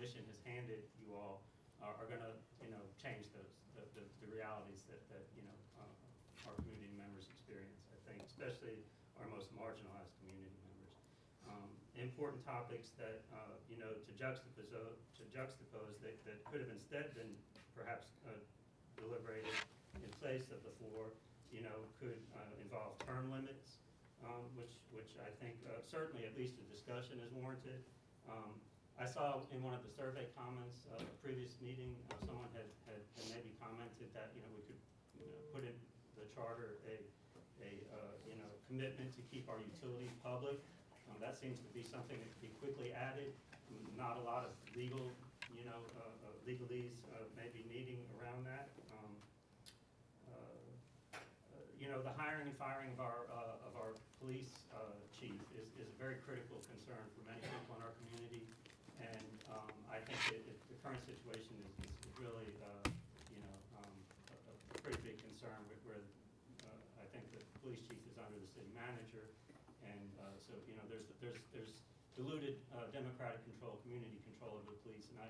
commission has handed you all are going to, change the realities that our community members experience, I think, especially our most marginalized community members. Important topics that, to juxtapose that could have instead been perhaps deliberated in place of the floor, could involve term limits, which I think certainly at least a discussion is warranted. I saw in one of the survey comments of a previous meeting, someone had maybe commented that we could put in the charter a commitment to keep our utilities public. That seems to be something that could be quickly added. Not a lot of legalese maybe needing around that. The hiring and firing of our police chief is a very critical concern for many people in our community, and I think the current situation is really a pretty big concern where I think the police chief is under the city manager, and so there's diluted democratic control, community control of the police, and I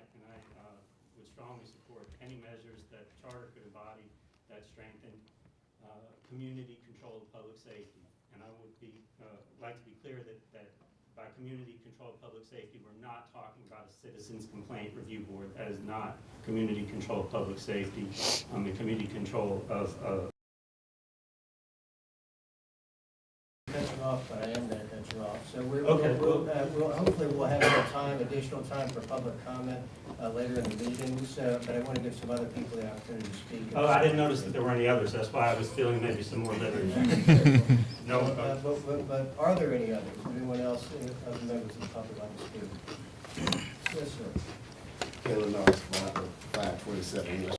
would strongly support any measures that the charter could embody that strengthen community control of public safety. And I would like to be clear that by community control of public safety, we're not talking about a citizens complaint review board. That is not community control of public safety. The community control of cut you off, but I am going to cut you off. So Okay. hopefully we'll have more additional time for public comment later in the meetings, but I want to give some other people the opportunity to speak. Oh, I didn't notice that there were any others. That's why I was feeling maybe some more liberty. No. But are there any others? Anyone else, other members of the public like to speak? Yes, sir. Illinois, 527.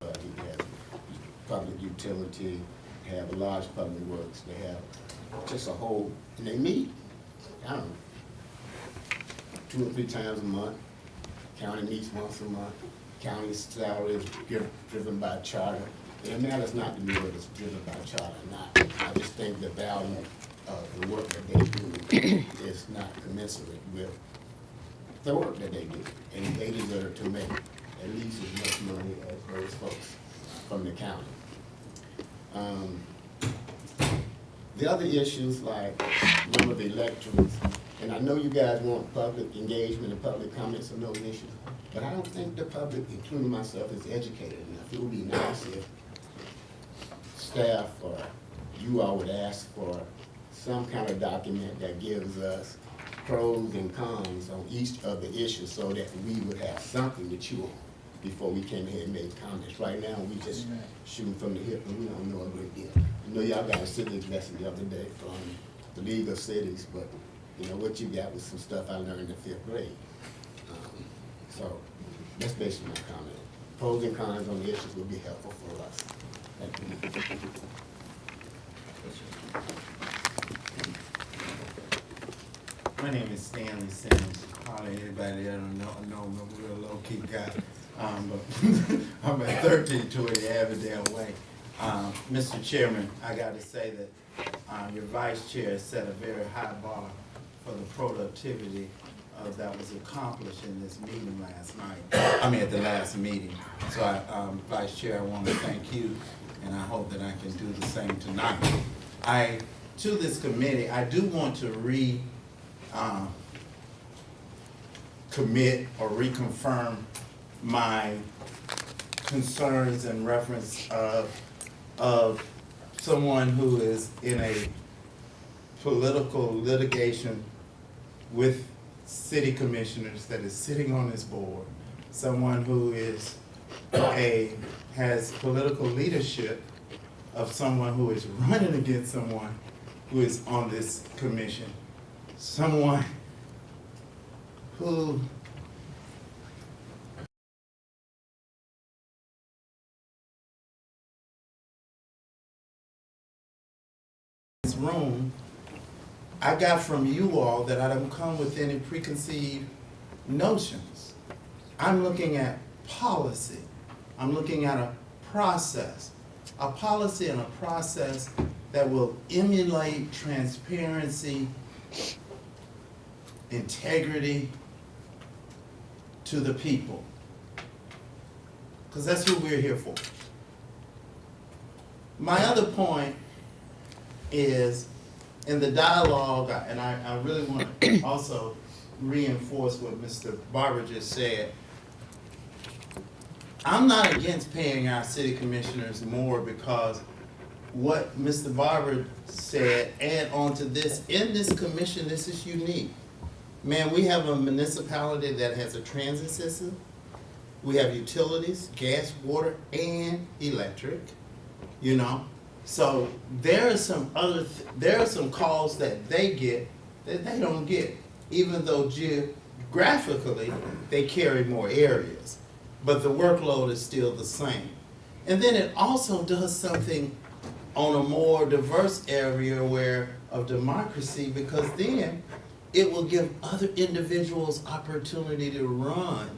You have public utility, have a large public works, they have just a whole, and they meet, I don't know, 2 or 3 times a month. County meets once a month. County salary is driven by charter. It matters not to me whether it's driven by charter or not. I just think the value of the work that they do is not commensurate with the work that they do. And they deserve to make at least as much money as those folks from the county. The other issues like number of elections, and I know you guys want public engagement and public comments on those issues, but I don't think the public, including myself, is educated enough. It would be nice if staff or you all would ask for some kind of document that gives us pros and cons on each of the issues so that we would have something to chew on before we came here and made comments. Right now, we just shooting from the hip and we don't know a great deal. I know y'all got a civics lesson the other day from the League of Cities, but what you got was some stuff I learned in 5th grade. So that's basically my comment. Pros and cons on the issues would be helpful for us. Thank you. My name is Stanley Sims. Probably anybody that don't know me, I'm a real low-key guy. But I'm at 1320 Avondale Way. Mr. Chairman, I got to say that your vice chair set a very high bar for the productivity that was accomplished in this meeting last night. At the last meeting. So, Vice Chair, I want to thank you, and I hope that I can do the same tonight. To this committee, I do want to commit or reconfirm my concerns in reference of someone who is in a political litigation with city commissioners that is sitting on this board, someone who has political leadership of someone who is running against someone who is on this commission. Someone who this room, I got from you all that I don't come with any preconceived notions. I'm looking at policy. I'm looking at a process. A policy and a process that will emulate transparency, integrity to the people. Because that's who we're here for. My other point is in the dialogue, and I really want to also reinforce what Mr. Barber just said. I'm not against paying our city commissioners more because what Mr. Barber said, add on to this, in this commission, this is unique. Man, we have a municipality that has a transit system. We have utilities, gas, water, and electric, you know. So there are some calls that they get that they don't get, even though geographically they carry more areas. But the workload is still the same. And then it also does something on a more diverse area of democracy, because then it will give other individuals opportunity to run.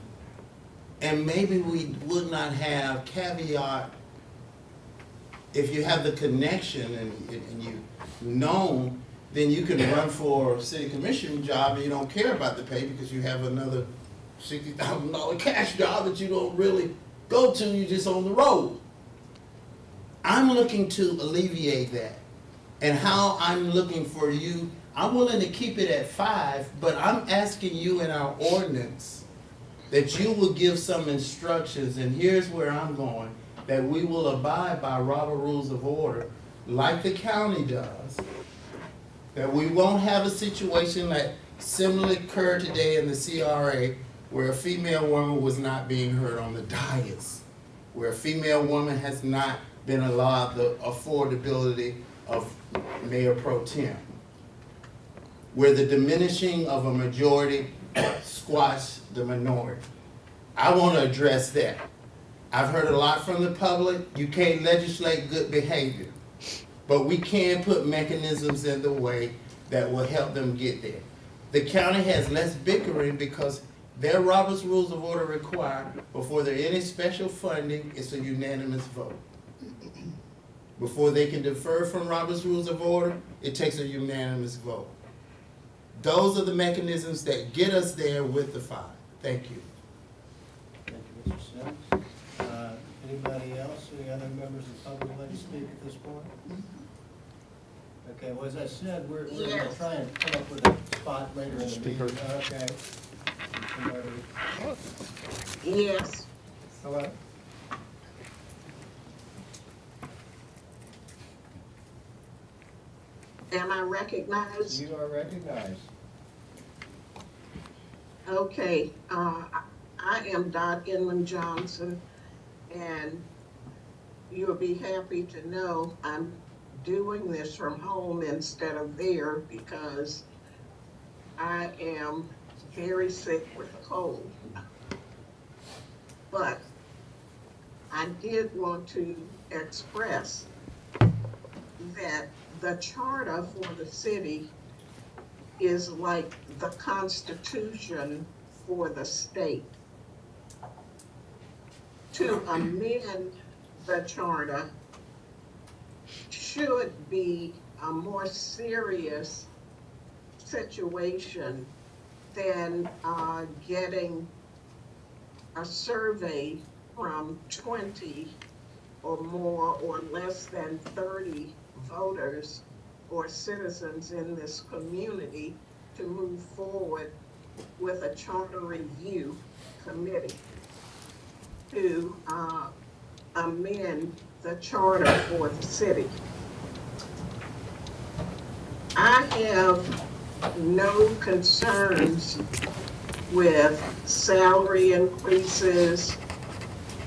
And maybe we would not have caveat if you have the connection and you've known, then you can run for a city commission job and you don't care about the pay because you have another $60,000 cash job that you don't really go to, you're just on the road. I'm looking to alleviate that. And how I'm looking for you, I'm willing to keep it at 5, but I'm asking you in our ordinance that you will give some instructions, and here's where I'm going, that we will abide by Robert Rules of Order like the county does, that we won't have a situation that similarly occurred today in the CRA where a female woman was not being heard on the dais, where a female woman has not been allowed the affordability of Mayor Pro Tem, where the diminishing of a majority squashed the minority. I want to address that. I've heard a lot from the public. You can't legislate good behavior, but we can put mechanisms in the way that will help them get there. The county has less bickering because their Robert's Rules of Order require, before there any special funding, it's a unanimous vote. Before they can defer from Robert's Rules of Order, it takes a unanimous vote. Those are the mechanisms that get us there with the 5. Thank you. Thank you, Mr. Sims. Anybody else, any other members of the public would like to speak at this point? Okay, well, as I said, we're going to try and come up with a spot later in the meeting. Okay. Yes. Hello? Am I recognized? You are recognized. Okay. I am Dot Inman Johnson, and you'll be happy to know I'm doing this from home instead of there because I am very sick with a cold. But I did want to express that the charter for the city is like the Constitution for the state. To amend the charter should be a more serious situation than getting a survey from 20 or more or less than 30 voters or citizens in this community to move forward with a charter review committee to amend the charter for the city. I have no concerns with salary increases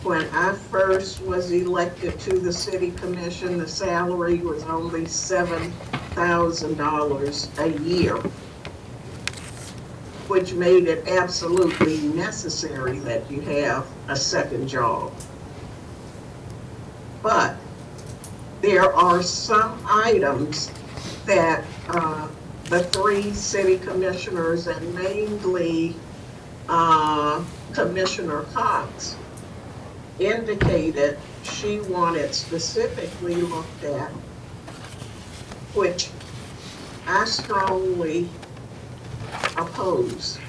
when I first was elected to the city commission, the salary was only $7,000 a year, which made it absolutely necessary that you have a second job. But there are some items that the three city commissioners, and mainly Commissioner Cox, indicated she wanted specifically looked at, which I strongly oppose.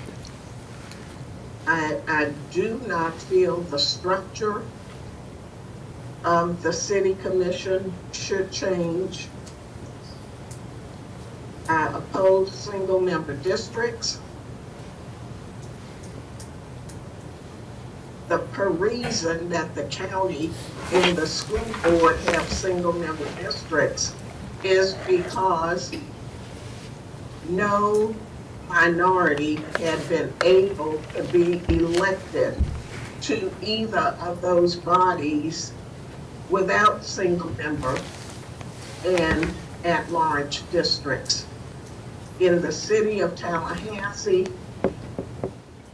I do not feel the structure of the city commission should change. I oppose single member districts. The reason that the county and the school board have single member districts is because no minority had been able to be elected to either of those bodies without single member and at-large districts. In the city of Tallahassee,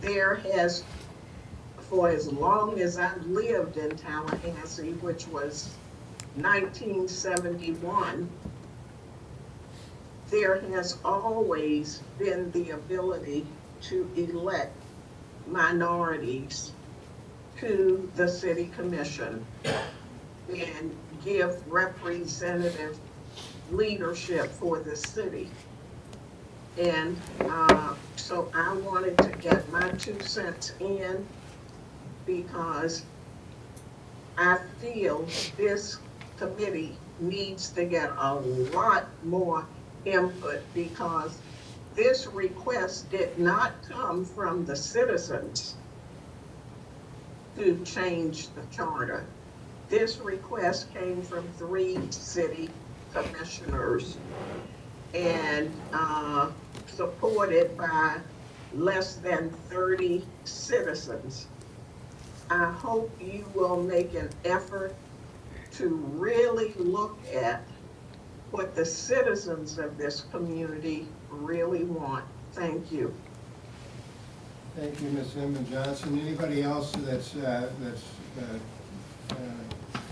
there has, for as long as I've lived in Tallahassee, which was 1971, there has always been the ability to elect minorities to the city commission and give representative leadership for the city. And so I wanted to get my 2 cents in, because I feel this committee needs to get a lot more input, because this request did not come from the citizens to change the charter. This request came from 3 city commissioners and supported by less than 30 citizens. I hope you will make an effort to really look at what the citizens of this community really want. Thank you. Thank you, Ms. Inman Johnson. Anybody else that's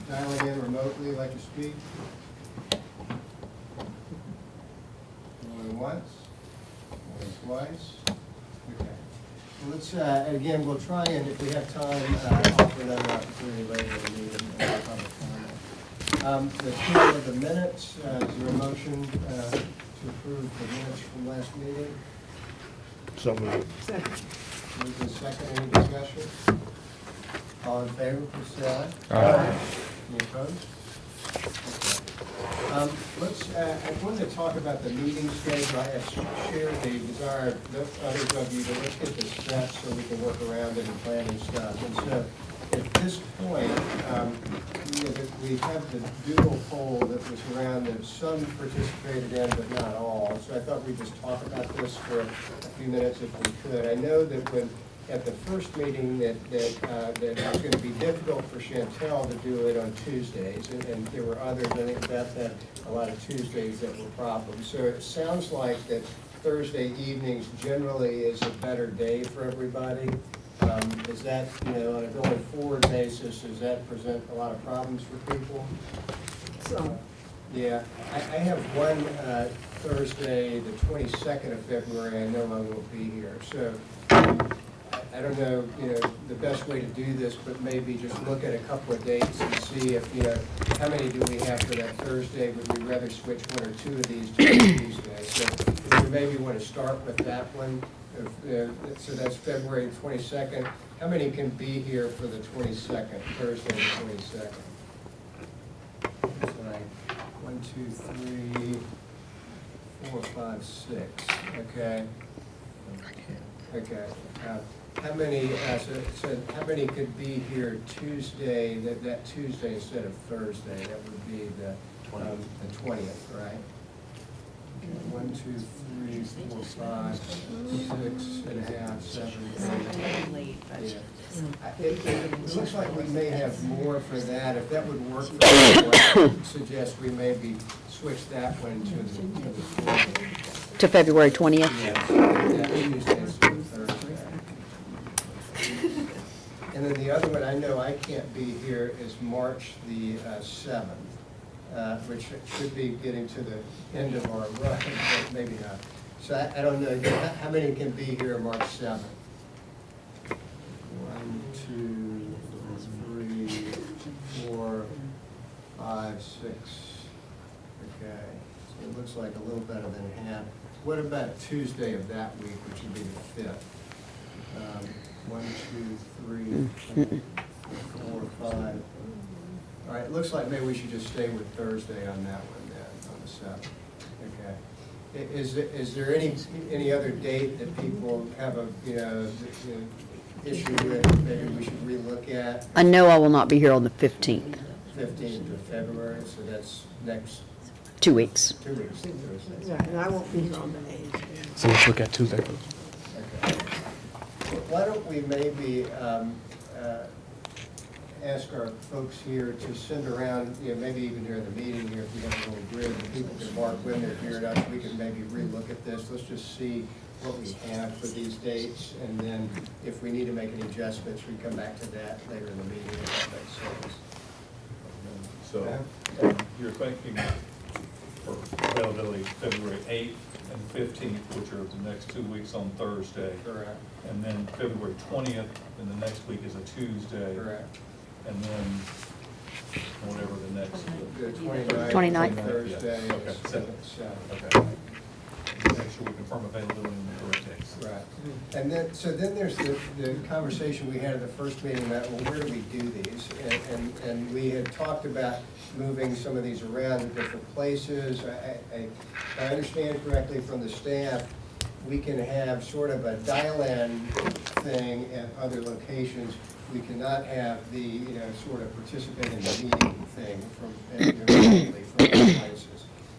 dialing in remotely like to speak? Going once, going twice. Okay. Well, let's again, we'll try and, if we have time, offer another opportunity later in the meeting. Public comment. The approval of the minutes. Is there a motion to approve the minutes from last meeting? So moved. Moved in second. Any discussion? All in favor, please say aye. Aye. Any opposed? Okay. I wanted to talk about the meeting schedule. I have shared the desire of others of you to let's get this set so we can work around it and plan and stuff. And so at this point, we have the doodle poll that was around that some participated in, but not all. So I thought we'd just talk about this for a few minutes if we could. I know that when at the first meeting that it was going to be difficult for Chantel to do it on Tuesdays, and there were others. I think Beth had a lot of Tuesdays that were problems. So it sounds like that Thursday evenings generally is a better day for everybody. Is that, on a going forward basis, does that present a lot of problems for people? So, Yeah, I have one Thursday, the 22nd of February, I know I won't be here. So I don't know, the best way to do this, but maybe just look at a couple of dates and see if, how many do we have for that Thursday? Would we rather switch 1 or 2 of these to Tuesday? So we maybe want to start with that one. So that's February 22nd. How many can be here for the 22nd, Thursday the 22nd? It's like 1, 2, 3, 4, 5, 6. Okay. Okay. How many? So how many could be here Tuesday? That Tuesday instead of Thursday. That would be the 20th, right? 1, 2, 3, 4, 5, 6.5, 7, 8. Yeah. It looks like we may have more for that. If that would work for you, I would suggest we maybe switch that one to the 4th. To February 20th? Yes, that Tuesday's the Thursday. And then the other one, I know I can't be here, is March the 7th, which should be getting to the end of our run, but maybe not. So I don't know, how many can be here March 7th? 1, 2, 3, 4, 5, 6. Okay, so it looks like a little better than half. What about Tuesday of that week, which would be the 5th? 1, 2, 3, 4, 5. All right, it looks like maybe we should just stay with Thursday on that one then, on the 7th. Okay. Is there any other date that people have a, issue with, maybe we should relook at? I know I will not be here on the 15th. 15th of February, so that's next 2 weeks. 2 weeks, Thursday. Right, and I won't be here on the 8th. So let's look at Tuesday. Okay. Why don't we maybe ask our folks here to send around, maybe even during the meeting here, if we have a little grid, that people can mark when they're here at us, we can maybe relook at this. Let's just see what we have for these dates, and then if we need to make any adjustments, we come back to that later in the meeting, if that makes sense. So you're thinking for availability February 8th and 15th, which are the next 2 weeks on Thursday. Correct. And then February 20th, and the next week is a Tuesday. Correct. And then whatever the next. The 29th. 29th. Thursday, Yeah. Okay. 7th. Okay. Make sure we confirm availability in the correct dates. Right. And then there's the conversation we had at the first meeting about, well, where do we do these? And we had talked about moving some of these around to different places. If I understand correctly from the staff, we can have sort of a dial-in thing at other locations. We cannot have the, sort of participate in the meeting thing from other places.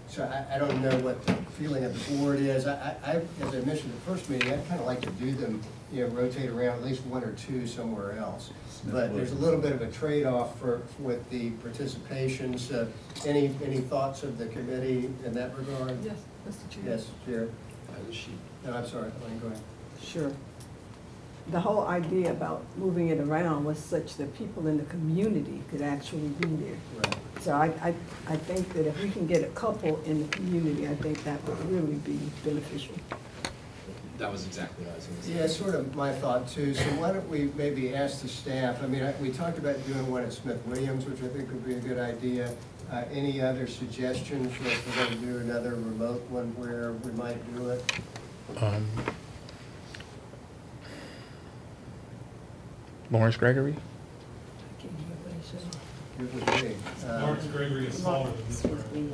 So I don't know what the feeling of the board is. As I mentioned at the first meeting, I'd kind of like to do them, rotate around at least 1 or 2 somewhere else. But there's a little bit of a trade-off with the participation. So any thoughts of the committee in that regard? Yes, Mr. Chair. Yes, Jared? No, I'm sorry, Elaine, go ahead. Sure. The whole idea about moving it around was such that people in the community could actually be there. Right. So I think that if we can get a couple in the community, I think that would really be beneficial. That was exactly what I was going to say. Yeah, sort of my thought too. So why don't we maybe ask the staff, we talked about doing one at Smith-Williams, which I think would be a good idea. Any other suggestions for if we're going to do another remote one where we might do it? Lawrence Gregory? I can't hear what he said. It would be. Lawrence Gregory is smaller than this room.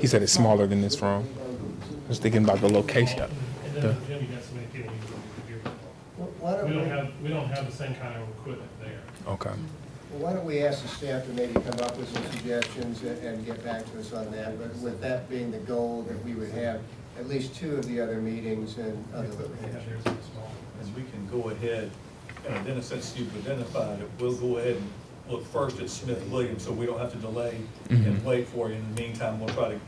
He said it's smaller than this room. I was thinking about the location. And then the gym, you got so many people, you can Why don't we don't have the same kind of equipment there. Okay. Well, why don't we ask the staff to maybe come up with some suggestions and get back to us on that? But with that being the goal, that we would have at least 2 of the other meetings in other locations. And we can go ahead, and then since you've identified it, we'll go ahead and look first at Smith-Williams, so we don't have to delay and wait for you. In the meantime, we'll try to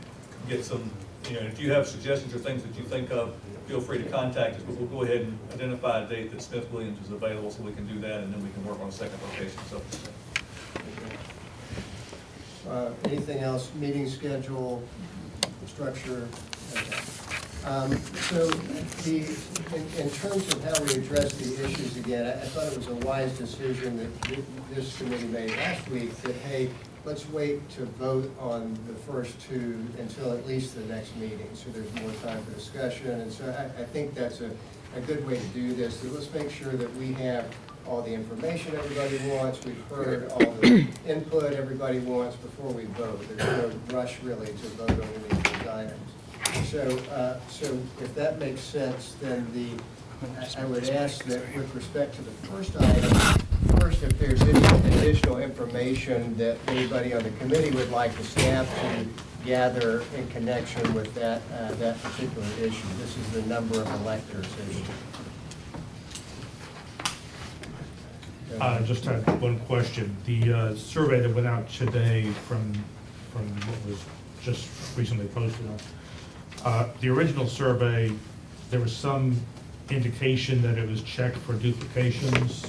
get some, if you have suggestions or things that you think of, feel free to contact us, but we'll go ahead and identify a date that Smith-Williams is available, so we can do that, and then we can work on a second location, so. Anything else? Meeting schedule, structure? Okay. So in terms of how we address the issues again, I thought it was a wise decision that this committee made last week that, hey, let's wait to vote on the first 2 until at least the next meeting, so there's more time for discussion. And so I think that's a good way to do this. So let's make sure that we have all the information everybody wants, we've heard all the input everybody wants before we vote. There's no rush really to vote on any of these items. So if that makes sense, then I would ask that with respect to the first item, first, if there's any additional information that anybody on the committee would like the staff to gather in connection with that, that particular issue. This is the number of electors issue. Just had one question. The survey that went out today from what was just recently posted on, the original survey, there was some indication that it was checked for duplications.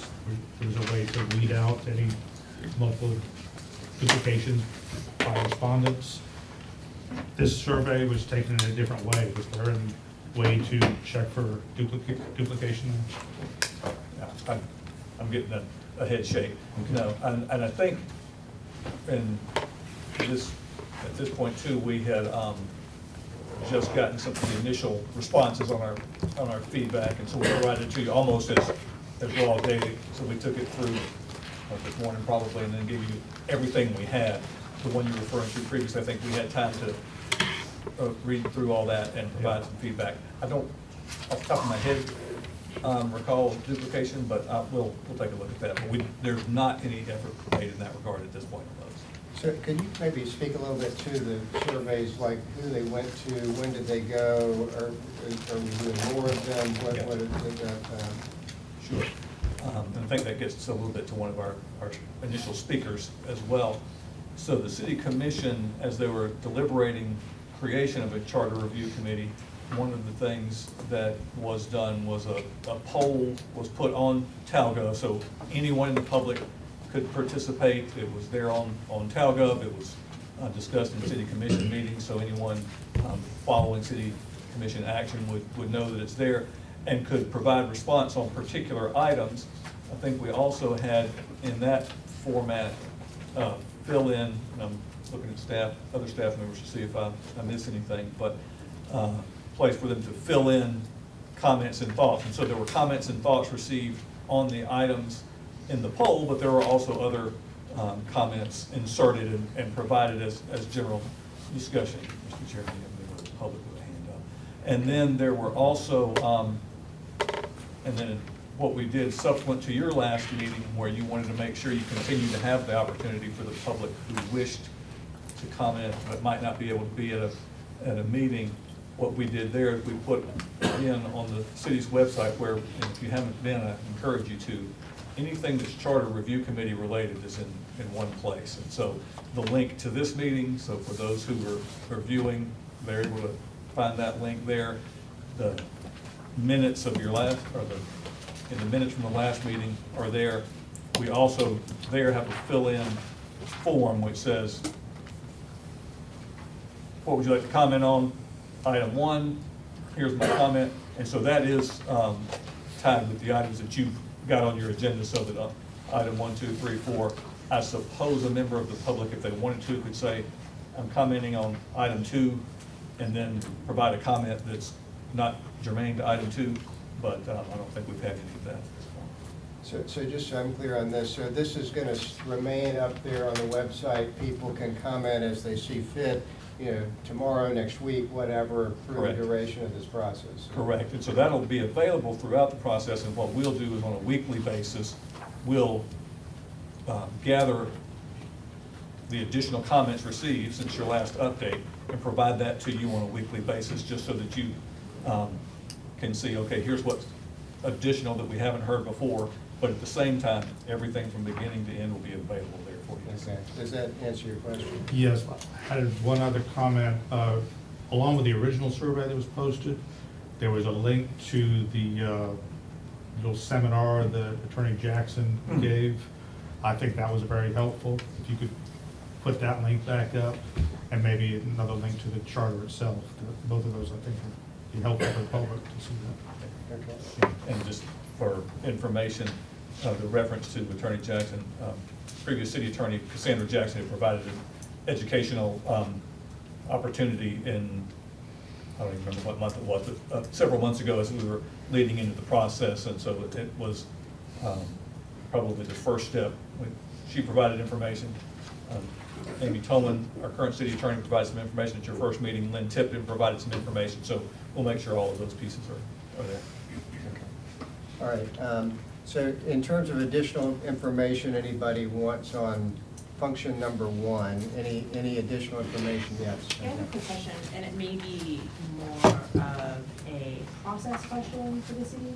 There was a way to weed out any multiple duplications by respondents. This survey was taken in a different way. Was there a way to check for duplication? Yeah, I'm getting a head shake. No, and I think at this point too, we had just gotten some of the initial responses on our feedback, and so we provided it to you almost as raw data. So we took it through this morning probably, and then gave you everything we had. The one you're referring to previously, I think we had time to read through all that and provide some feedback. I don't, off the top of my head, recall duplication, but we'll take a look at that. But there's not any effort made in that regard at this point on those. So could you maybe speak a little bit to the surveys, like who they went to, when did they go, or are we doing more of them? What is that? Sure. And I think that gets a little bit to one of our initial speakers as well. So the city commission, as they were deliberating creation of a charter review committee, one of the things that was done was a poll was put on Talgov, so anyone in the public could participate. It was there on Talgov. It was discussed in city commission meetings, so anyone following city commission action would know that it's there and could provide response on particular items. I think we also had in that format fill in, and I'm looking at other staff members to see if I miss anything, but place for them to fill in comments and thoughts. And so there were comments and thoughts received on the items in the poll, but there were also other comments inserted and provided as general discussion. Mr. Chairman, you have a member of the public with a hand up. And then there were also, and then what we did subsequent to your last meeting, where you wanted to make sure you continue to have the opportunity for the public who wished to comment but might not be able to be at a meeting. What we did there is we put in on the city's website, where, and if you haven't been, I encourage you to, anything that's charter review committee related is in one place. And so the link to this meeting, so for those who are viewing, they're able to find that link there. The minutes of your last, or in the minutes from the last meeting are there. We also there have a fill-in form which says, what would you like to comment on? Item 1, here's my comment. And so that is tied with the items that you've got on your agenda, so that item 1, 2, 3, 4, I suppose a member of the public, if they wanted to, could say, I'm commenting on item 2, and then provide a comment that's not germane to item 2, but I don't think we've had any of that at this point. So just so I'm clear on this, so this is going to remain up there on the website. People can comment as they see fit, tomorrow, next week, whatever, through Correct. the duration of this process. Correct, and so that'll be available throughout the process, and what we'll do is on a weekly basis, we'll gather the additional comments received since your last update and provide that to you on a weekly basis, just so that you can see, okay, here's what's additional that we haven't heard before, but at the same time, everything from beginning to end will be available there for you. Okay, does that answer your question? Yes, I had one other comment. Along with the original survey that was posted, there was a link to the little seminar that Attorney Jackson gave. I think that was very helpful. If you could put that link back up, and maybe another link to the charter itself. Both of those, I think, would be helpful for the public to see that. Okay. And just for information, the reference to Attorney Jackson, previous city attorney Cassandra Jackson had provided an educational opportunity in, I don't even remember what month it was, but several months ago as we were leading into the process, and so it was probably the first step. She provided information. Amy Toman, our current city attorney, provided some information at your first meeting. Lynn Tipton provided some information, so we'll make sure all of those pieces are there. All right, So in terms of additional information anybody wants on function number 1, any additional information? Yes. I have a quick question, and it may be more of a process question for the city.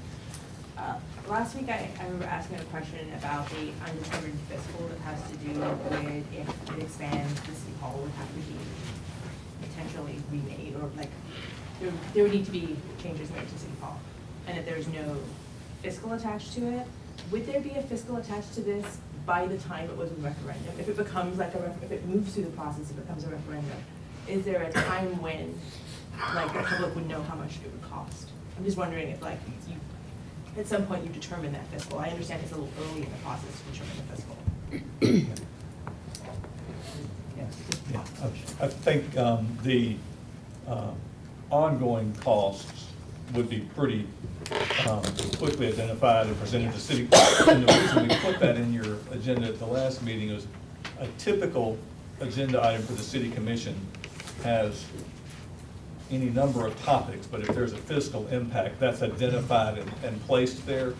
Last week, I remember asking a question about the undetermined fiscal that has to do with if it expands, the city hall would have to be potentially remade, or like, there would need to be changes made to city hall. And if there's no fiscal attached to it, would there be a fiscal attached to this by the time it was a referendum? If it becomes like if it moves through the process, it becomes a referendum, is there a time when, like, the public would know how much it would cost? I'm just wondering if, like, you, at some point you determine that fiscal. I understand it's a little early in the process to determine the fiscal. I think the ongoing costs would be pretty quickly identified and presented to city. And the reason we put that in your agenda at the last meeting is a typical agenda item for the city commission has any number of topics, but if there's a fiscal impact, that's identified and placed there.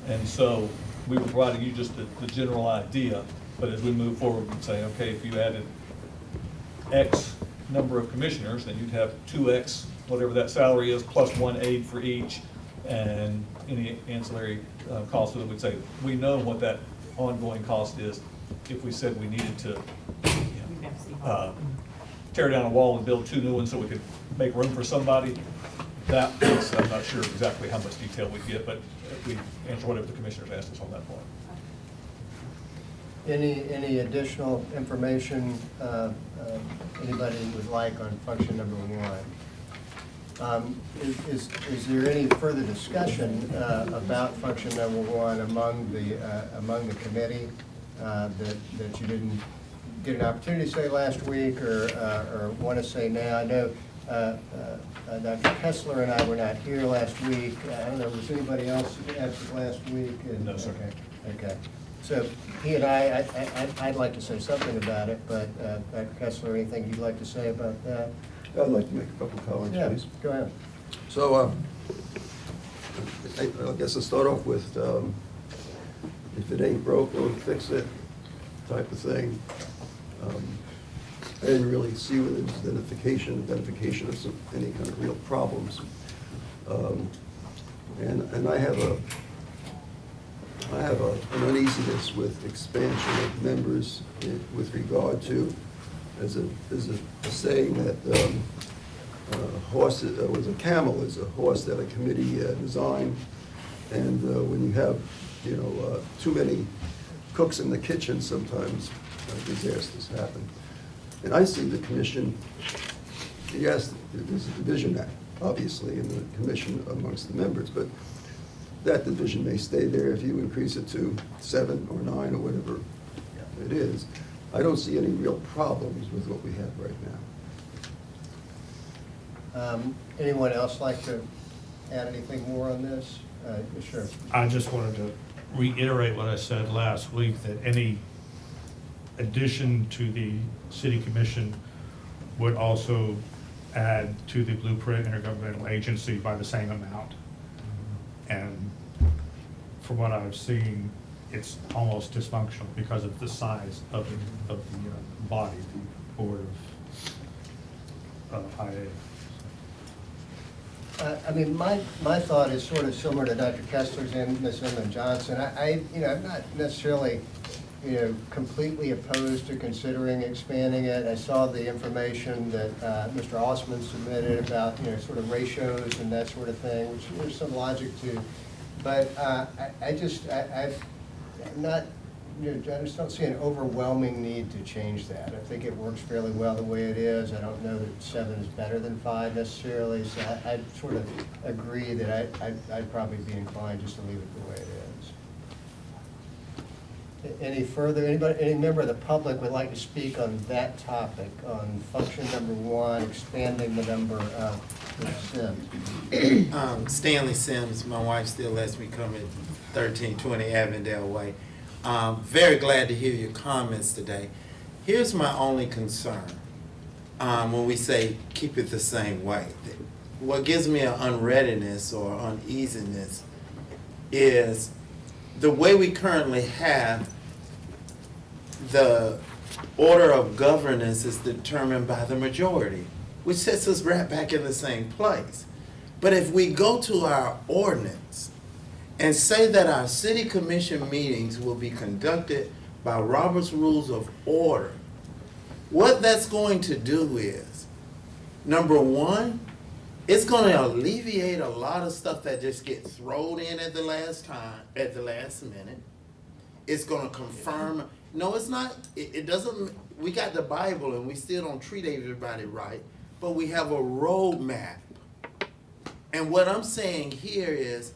And so we were providing you just the general idea, but as we move forward, we'd say, okay, if you added X number of commissioners, then you'd have 2X, whatever that salary is, plus 1 aide for each, and any ancillary costs. So that we'd say, we know what that ongoing cost is if we said we needed to tear down a wall and build 2 new ones so we could make room for somebody. That is, I'm not sure exactly how much detail we get, but we answer whatever the commissioners asked us on that point. Any additional information anybody would like on function number 1? Is there any further discussion about function number 1 among the committee that you didn't get an opportunity to say last week or want to say now? I know Dr. Kessler and I were not here last week. I don't know, was anybody else absent last week? No, sir. Okay. So he and I'd like to say something about it, but Dr. Kessler, anything you'd like to say about that? I'd like to make a couple of comments, Yeah, please. go ahead. So, I guess I'll start off with, if it ain't broke, don't fix it, type of thing. I didn't really see where there was identification of any kind of real problems. And I have an uneasiness with expansion of members with regard to, there's a saying that horse was a camel is a horse that a committee designed, and when you have too many cooks in the kitchen, sometimes disasters happen. And I see the commission, yes, there's a division, obviously, in the commission amongst the members, but that division may stay there if you increase it to 7 or 9 or whatever it is. I don't see any real problems with what we have right now. Anyone else like to add anything more on this? Sure. I just wanted to reiterate what I said last week, that any addition to the city commission would also add to the Blueprint Intergovernmental Agency by the same amount. And from what I've seen, it's almost dysfunctional because of the size of the body, the board of IA. I mean, my thought is sort of similar to Dr. Kessler's and Ms. Inman Johnson. I'm not necessarily, completely opposed to considering expanding it. I saw the information that Mr. Osman submitted about, sort of ratios and that sort of thing, which there's some logic to. But I just don't see an overwhelming need to change that. I think it works fairly well the way it is. I don't know that 7 is better than 5 necessarily, so I sort of agree that I'd probably be inclined just to leave it the way it is. Any further, any member of the public would like to speak on that topic, on function number 1, expanding the number of Sims? Stanley Sims, my wife still lets me come at 1320 Avondale Way. Very glad to hear your comments today. Here's my only concern when we say keep it the same way. What gives me an unreadiness or uneasiness is the way we currently have the order of governance is determined by the majority, which sets us right back in the same place. But if we go to our ordinance and say that our city commission meetings will be conducted by Robert's Rules of Order, what that's going to do is, number one, it's going to alleviate a lot of stuff that just gets thrown in at the last minute. It's going to confirm. No, it's not. It doesn't. We got the Bible and we still don't treat everybody right, but we have a roadmap. And what I'm saying here is,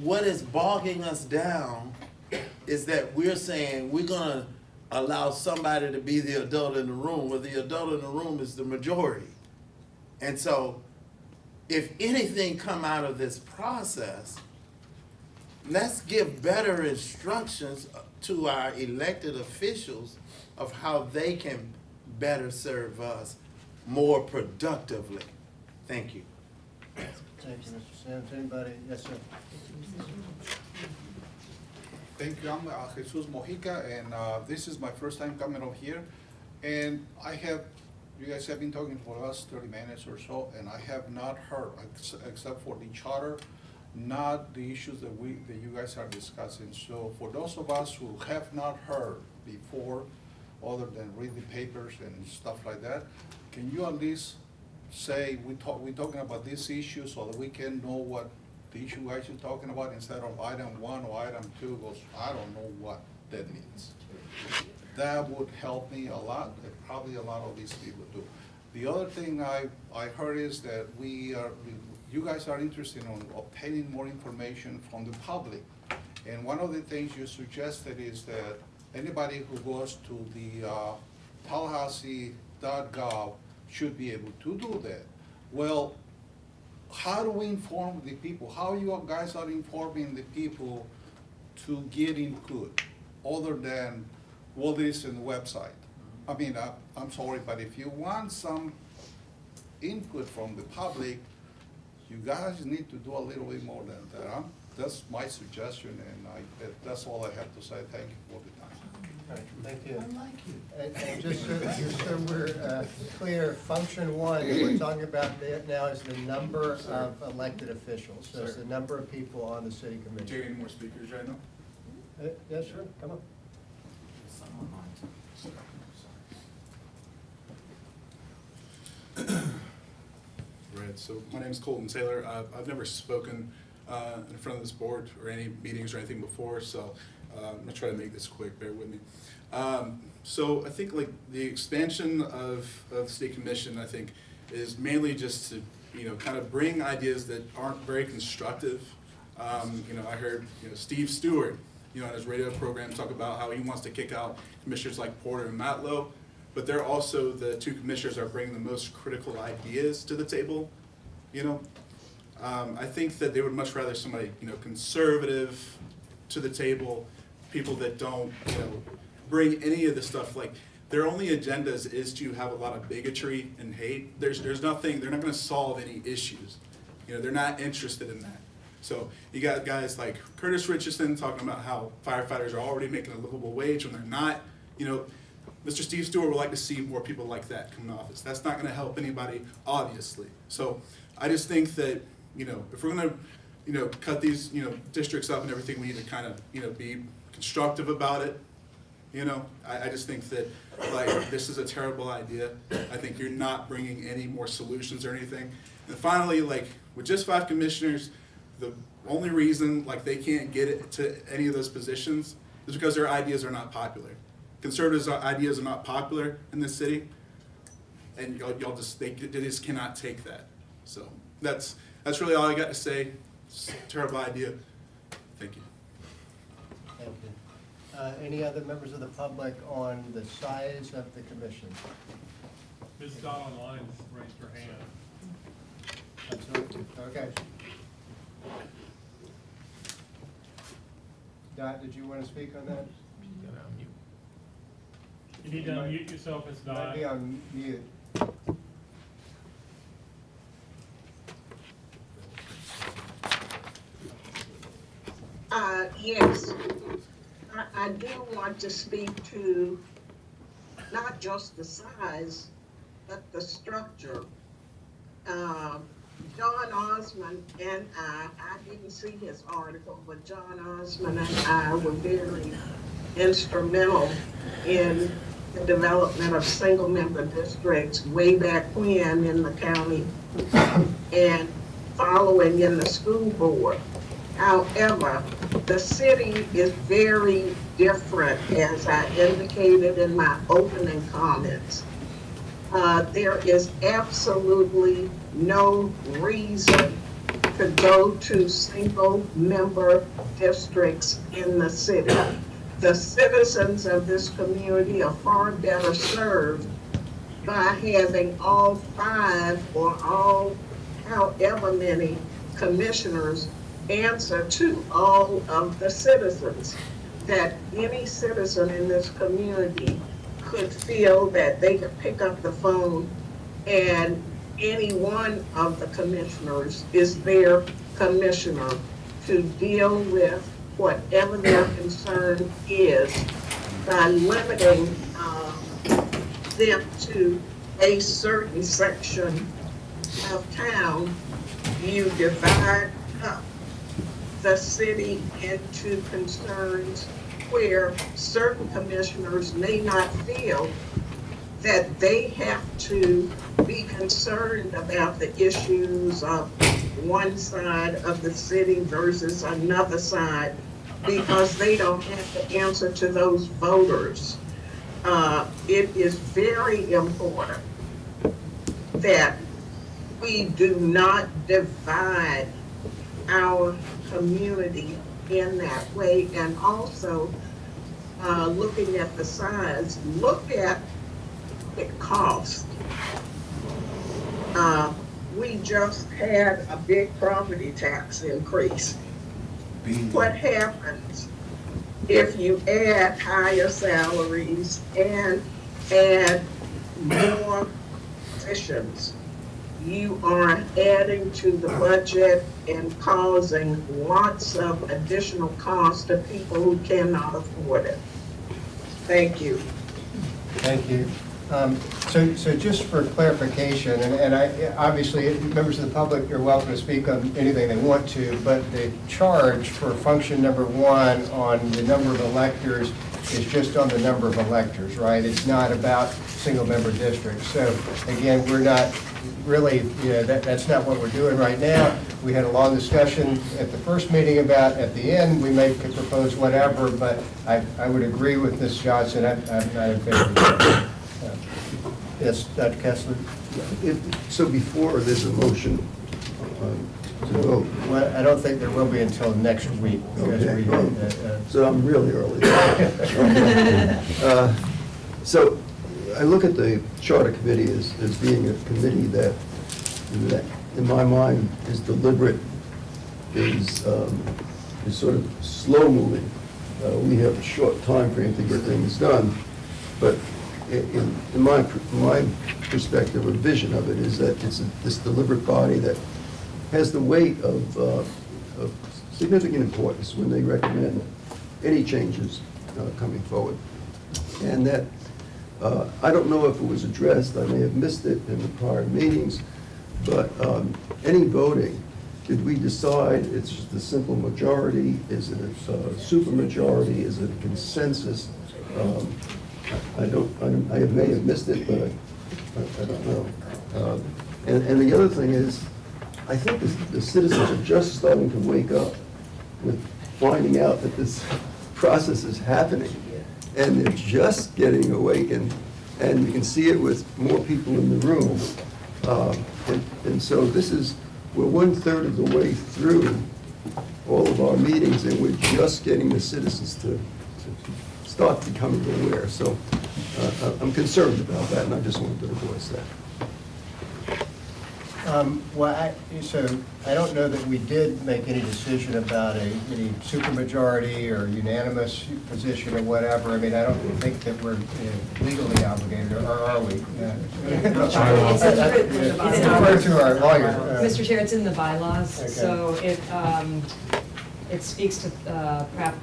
what is bogging us down is that we're saying we're going to allow somebody to be the adult in the room, where the adult in the room is the majority. And so, if anything come out of this process, let's give better instructions to our elected officials of how they can better serve us more productively. Thank you. Thank you, Mr. Sims. Anybody? Yes, sir. Thank you. I'm Jesus Mojica, and this is my first time coming up here. And you guys have been talking for the last 30 minutes or so, and I have not heard, except for the charter, not the issues that you guys are discussing. So for those of us who have not heard before, other than read the papers and stuff like that, can you at least say we're talking about this issue so that we can know what the issue you guys are talking about, instead of item 1 or item 2 goes, I don't know what that means. That would help me a lot, and probably a lot of these people do. The other thing I heard is that you guys are interested in obtaining more information from the public. And one of the things you suggested is that anybody who goes to the Tallahassee.gov should be able to do that. Well, how do we inform the people? How you guys are informing the people to get input, other than what is in the website? I mean, I'm sorry, but if you want some input from the public, you guys need to do a little bit more than that. That's my suggestion, and that's all I have to say. Thank you for the time. All right, thank you. I like you. And just so we're clear, function 1 that we're talking about now is the number of elected officials. So it's the number of people on the city commission. Do you have any more speakers right now? Yes, sure, come on. Right, so my name is Colton Taylor. I've never spoken in front of this board or any meetings or anything before, so I'm gonna try to make this quick, bear with me. So I think like the expansion of the state commission, I think, is mainly just to, kind of bring ideas that aren't very constructive. I heard, Steve Stewart, on his radio program talk about how he wants to kick out commissioners like Porter and Matlow, but they're also the 2 commissioners that are bringing the most critical ideas to the table. I think that they would much rather somebody, conservative to the table, people that don't, bring any of the stuff. Like, their only agendas is to have a lot of bigotry and hate. There's nothing, they're not gonna solve any issues. They're not interested in that. So you got guys like Curtis Richardson talking about how firefighters are already making a livable wage when they're not. Mr. Steve Stewart would like to see more people like that come to office. That's not gonna help anybody, obviously. So I just think that, if we're gonna, cut these, districts up and everything, we need to kind of, be constructive about it. I just think that, like, this is a terrible idea. I think you're not bringing any more solutions or anything. And finally, like, with just 5 commissioners, the only reason, like, they can't get it to any of those positions is because their ideas are not popular. Conservatives' ideas are not popular in this city, and they just cannot take that. So that's really all I got to say. It's a terrible idea. Thank you. Thank you. Any other members of the public on the size of the commission? Ms. Dot online raised her hand. Absolutely. Okay. Dot, did you want to speak on that? You need to unmute yourself, Ms. Dot. Might be on mute. Yes, I do want to speak to not just the size, but the structure. John Osmond and I didn't see his article, but John Osmond and I were very instrumental in the development of single-member districts way back when in the county and following in the school board. However, the city is very different, as I indicated in my opening comments. There is absolutely no reason to go to single-member districts in the city. The citizens of this community are far better served by having all 5 or all however many commissioners answer to all of the citizens, that any citizen in this community could feel that they could pick up the phone and any one of the commissioners is their commissioner to deal with whatever their concern is by limiting them to a certain section of town. You divide up the city into concerns where certain commissioners may not feel that they have to be concerned about the issues of one side of the city versus another side because they don't have to answer to those voters. It is very important that we do not divide our community in that way, and also looking at the size, look at the cost. We just had a big property tax increase. What happens if you add higher salaries and add more positions? You are adding to the budget and causing lots of additional costs to people who cannot afford it. Thank you. Thank you. So just for clarification, and I, obviously, members of the public are welcome to speak on anything they want to, but the charge for function number 1 on the number of electors is just on the number of electors, right? It's not about single-member districts. So again, we're not really, that's not what we're doing right now. We had a long discussion at the first meeting about, at the end, we may could propose whatever, but I would agree with Ms. Johnson. I'm not in favor of that. Yes, Dr. Kessler? So before there's a motion to vote. Well, I don't think there will be until next week. Because Okay. So I'm really early. So I look at the Charter Committee as being a committee that, in my mind, is deliberate, is sort of slow-moving. We have a short time frame to get things done, but in my perspective or vision of it is that it's this deliberate body that has the weight of significant importance when they recommend any changes coming forward. And that, I don't know if it was addressed, I may have missed it in the prior meetings, but any voting, did we decide it's just a simple majority? Is it a supermajority? Is it a consensus? I may have missed it, but I don't know. And the other thing is, I think the citizens are just starting to wake up with finding out that this process is happening. And they're just getting awakened, and you can see it with more people in the room. And so we're 1/3 of the way through all of our meetings, and we're just getting the citizens to start becoming aware. So I'm concerned about that, and I just wanted to voice that. So I don't know that we did make any decision about any supermajority or unanimous position or whatever. I mean, I don't think that we're legally obligated, or are we? Refer to our lawyer. Mr. Chair, it's in the bylaws, Okay. so it speaks to perhaps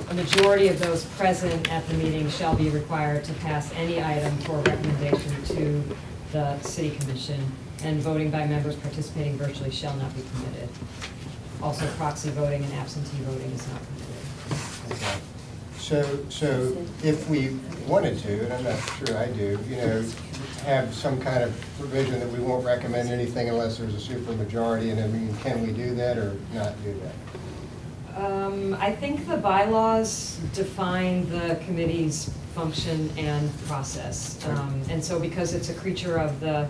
a majority of those present at the meeting shall be required to pass any item for recommendation to the city commission, and voting by members participating virtually shall not be permitted. Also, proxy voting and absentee voting is not permitted. So if we wanted to, and I'm not sure I do, have some kind of provision that we won't recommend anything unless there's a supermajority, and I mean, can we do that or not do that? I think the bylaws define the committee's function and process. And so because it's a creature of the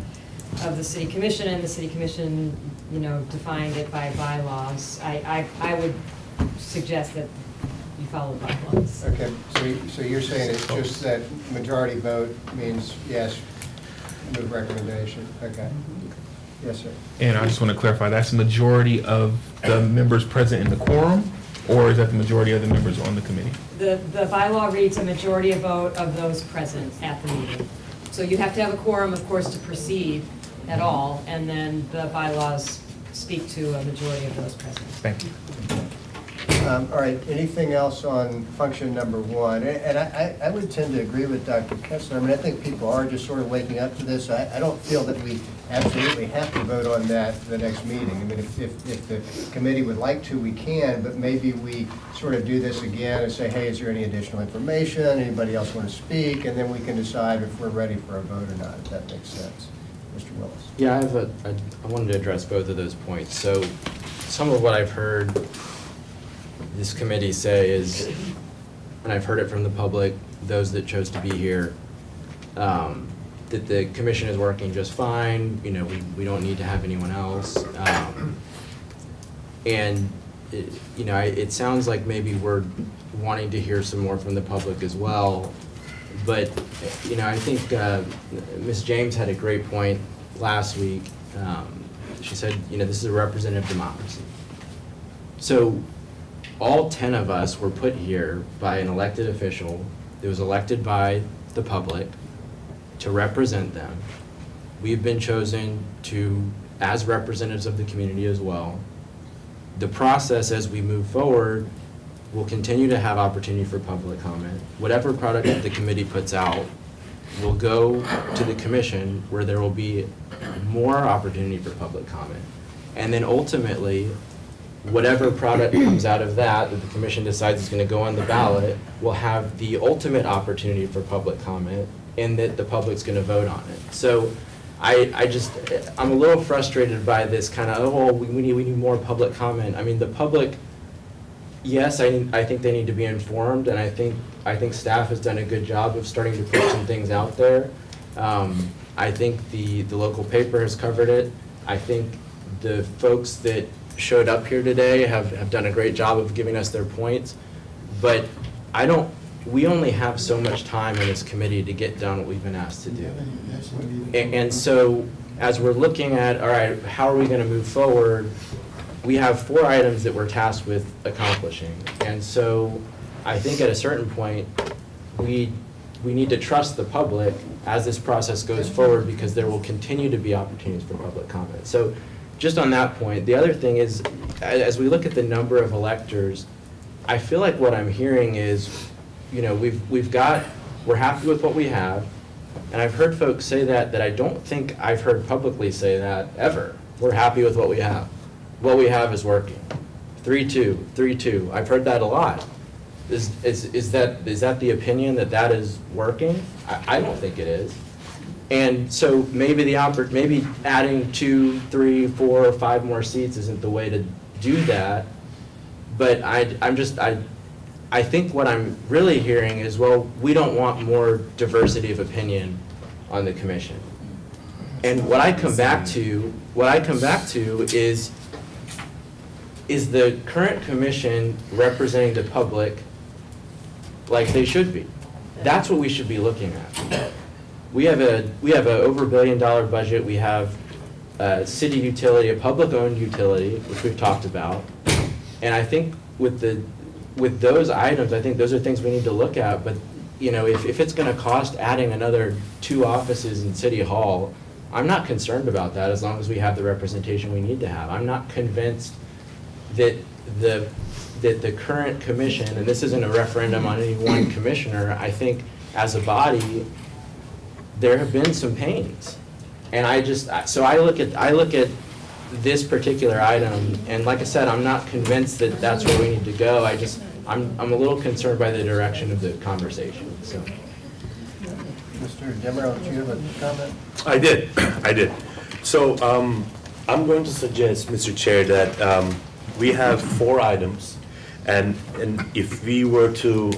city commission, and the city commission, defined it by bylaws, I would suggest that you follow bylaws. Okay, so you're saying it's just that majority vote means yes, move recommendation, okay. Yes, sir. And I just want to clarify, that's the majority of the members present in the quorum, or is that the majority of the members on the committee? The bylaw reads a majority of vote of those present at the meeting. So you have to have a quorum, of course, to proceed at all, and then the bylaws speak to a majority of those present. Thank you. All right, anything else on function number one? And I would tend to agree with Dr. Kessler. I mean, I think people are just sort of waking up to this. I don't feel that we absolutely have to vote on that the next meeting. I mean, if the committee would like to, we can, but maybe we sort of do this again and say, hey, is there any additional information? Anybody else want to speak? And then we can decide if we're ready for a vote or not, if that makes sense. Mr. Willis. Yeah, I wanted to address both of those points. So some of what I've heard this committee say is, and I've heard it from the public, those that chose to be here, that the commission is working just fine, we don't need to have anyone else. And it sounds like maybe we're wanting to hear some more from the public as well. But, I think Ms. James had a great point last week. She said, this is a representative democracy. So all 10 of us were put here by an elected official that was elected by the public to represent them. We've been chosen as representatives of the community as well. The process as we move forward will continue to have opportunity for public comment. Whatever product that the committee puts out will go to the commission, where there will be more opportunity for public comment. And then ultimately, whatever product comes out of that the commission decides is going to go on the ballot will have the ultimate opportunity for public comment, and that the public's going to vote on it. So I'm a little frustrated by this kind of, we need more public comment. I mean, the public, yes, I think they need to be informed, and I think staff has done a good job of starting to put some things out there. I think the local paper has covered it. I think the folks that showed up here today have done a great job of giving us their points, but we only have so much time in this committee to get done what we've been asked to do. And so as we're looking at, all right, how are we going to move forward, we have 4 items that we're tasked with accomplishing. And so I think at a certain point, we need to trust the public as this process goes forward, because there will continue to be opportunities for public comment. So just on that point, the other thing is, as we look at the number of electors, I feel like what I'm hearing is, we're happy with what we have, and I've heard folks say that I don't think I've heard publicly say that ever. We're happy with what we have. What we have is working. 3-2, 3-2. I've heard that a lot. Is that the opinion that is working? I don't think it is. And so maybe adding 2, 3, 4, 5 more seats isn't the way to do that. But I think what I'm really hearing is, well, we don't want more diversity of opinion on the commission. And what I come back to is the current commission representing the public like they should be? That's what we should be looking at. We have a over $1 billion budget. We have a city utility, a public-owned utility, which we've talked about. And I think with those items, I think those are things we need to look at. But if it's going to cost adding another 2 offices in City Hall, I'm not concerned about that as long as we have the representation we need to have. I'm not convinced that that the current commission, and this isn't a referendum on any one commissioner, I think as a body, there have been some pains. And so I look at this particular item, and like I said, I'm not convinced that that's where we need to go. I'm a little concerned by the direction of the conversation, so. Mr. Demerol, do you have a comment? I did. So I'm going to suggest, Mr. Chair, that we have 4 items, and if we were to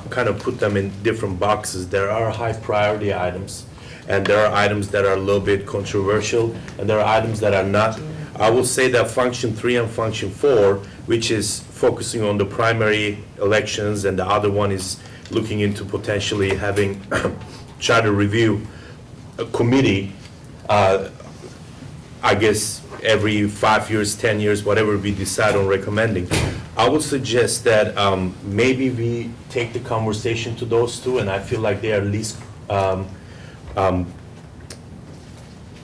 kind of put them in different boxes, there are high priority items, and there are items that are a little bit controversial, and there are items that are not. I will say that function 3 and function 4, which is focusing on the primary elections, and the other one is looking into potentially having charter review committee, I guess every 5 years, 10 years, whatever we decide on recommending. I would suggest that maybe we take the conversation to those 2, and I feel like they are least, I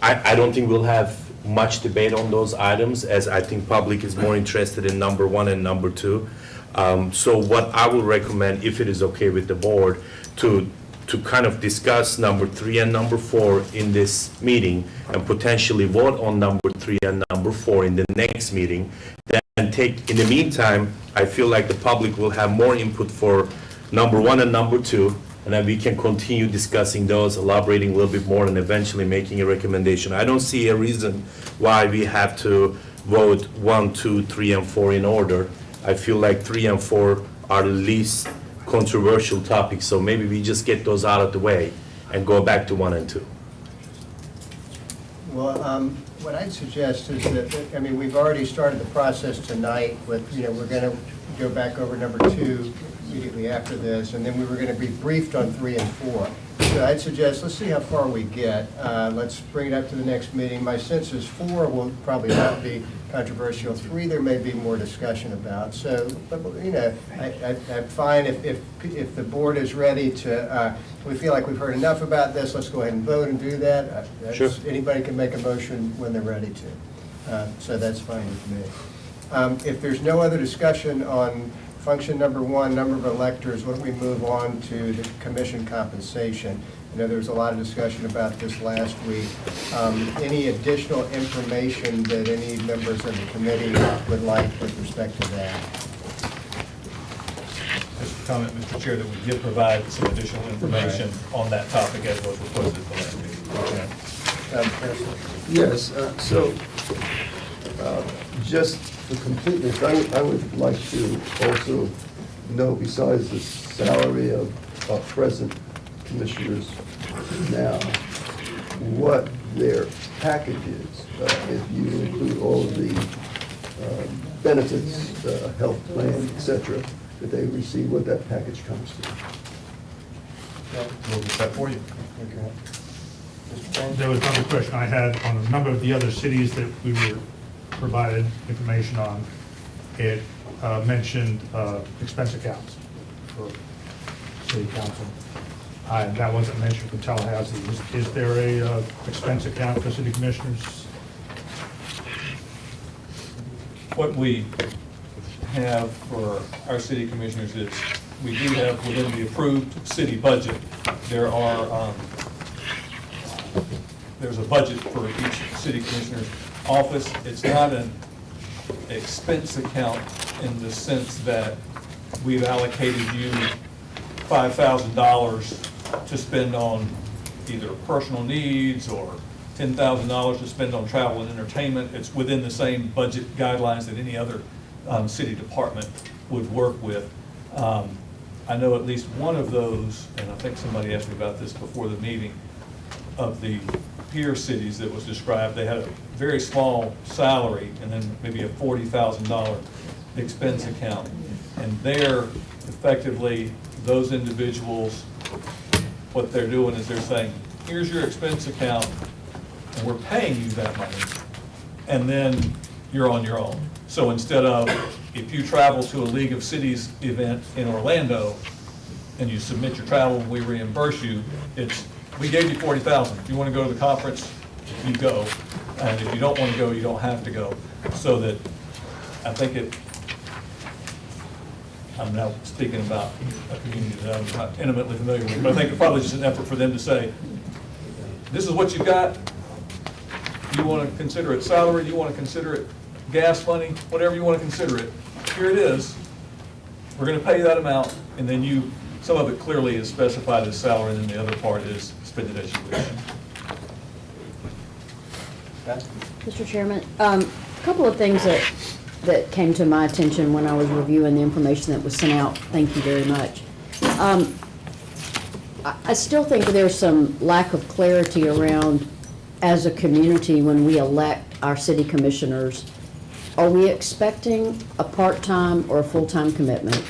don't think we'll have much debate on those items, as I think public is more interested in number 1 and number 2. So what I would recommend, if it is okay with the board, to kind of discuss number 3 and number 4 in this meeting, and potentially vote on number 3 and number 4 in the next meeting. Then in the meantime, I feel like the public will have more input for number 1 and number 2, and then we can continue discussing those, elaborating a little bit more, and eventually making a recommendation. I don't see a reason why we have to vote 1, 2, 3, and 4 in order. I feel like 3 and 4 are the least controversial topics, so maybe we just get those out of the way and go back to 1 and 2. Well, what I'd suggest is that, I mean, we've already started the process tonight with, we're going to go back over number 2 immediately after this, and then we were going to be briefed on 3 and 4. So I'd suggest, let's see how far we get. Let's bring it up to the next meeting. My sense is 4 will probably not be controversial. 3, there may be more discussion about. So, but, I'm fine if the board is ready to, we feel like we've heard enough about this, let's go ahead and vote and do that. Sure. Anybody can make a motion when they're ready to. So that's fine with me. If there's no other discussion on function number 1, number of electors, why don't we move on to the commission compensation? I know there was a lot of discussion about this last week. Any additional information that any members of the committee would like with respect to that? Just a comment, Mr. Chair, that we did provide some additional information on that topic as was requested at the last meeting. Yes, just for completeness, I would like to also know, besides the salary of our present commissioners now, what their package is, if you include all of the benefits, health plan, et cetera, that they receive, what that package comes to. We'll get that for you. There was another question I had on a number of the other cities that we were provided information on. It mentioned expense accounts for city council. That wasn't mentioned for Tallahassee. Is there a expense account for city commissioners? What we have for our city commissioners is, we do have within the approved city budget, there's a budget for each city commissioner's office. It's not an expense account in the sense that we've allocated you $5,000 to spend on either personal needs or $10,000 to spend on travel and entertainment. It's within the same budget guidelines that any other city department would work with. I know at least one of those, and I think somebody asked me about this before the meeting, of the peer cities that was described, they had a very small salary and then maybe a $40,000 expense account. And there, effectively, those individuals, what they're doing is they're saying, here's your expense account, and we're paying you that money, and then you're on your own. So instead of, if you travel to a League of Cities event in Orlando, and you submit your travel and we reimburse you, it's, we gave you $40,000. If you want to go to the conference, you go. And if you don't want to go, you don't have to go. So that, I think it I'm now speaking about a community that I'm not intimately familiar with, but I think it's probably just an effort for them to say, this is what you've got. You want to consider it salary, you want to consider it gas money, whatever you want to consider it. Here it is. We're going to pay you that amount, and then some of it clearly is specified as salary, and then the other part is spend it as you wish. Mr. Chairman, a couple of things that came to my attention when I was reviewing the information that was sent out. Thank you very much. I still think there's some lack of clarity around, as a community, when we elect our city commissioners, are we expecting a part-time or a full-time commitment?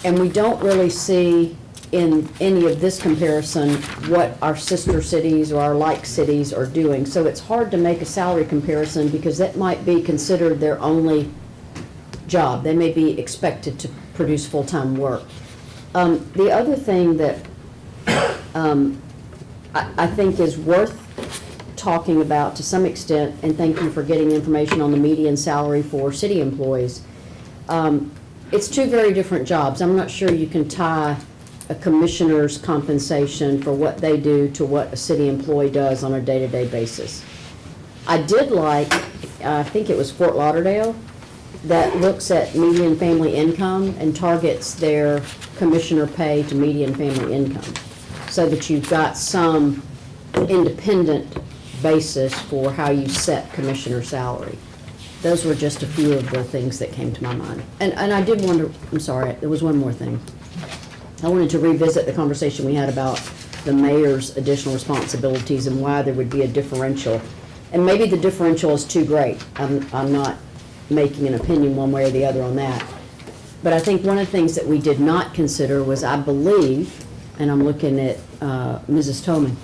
And we don't really see in any of this comparison what our sister cities or our like cities are doing. So it's hard to make a salary comparison because that might be considered their only job. They may be expected to produce full-time work. The other thing that I think is worth talking about to some extent, and thank you for getting information on the median salary for city employees. It's two very different jobs. I'm not sure you can tie a commissioner's compensation for what they do to what a city employee does on a day-to-day basis. I did like, I think it was Fort Lauderdale, that looks at median family income and targets their commissioner pay to median family income, so that you've got some independent basis for how you set commissioner salary. Those were just a few of the things that came to my mind. And I did wonder, I'm sorry, there was one more thing. I wanted to revisit the conversation we had about the mayor's additional responsibilities and why there would be a differential. And maybe the differential is too great. I'm not making an opinion one way or the other on that. But I think one of the things that we did not consider was, I believe, and I'm looking at Mrs. Toman,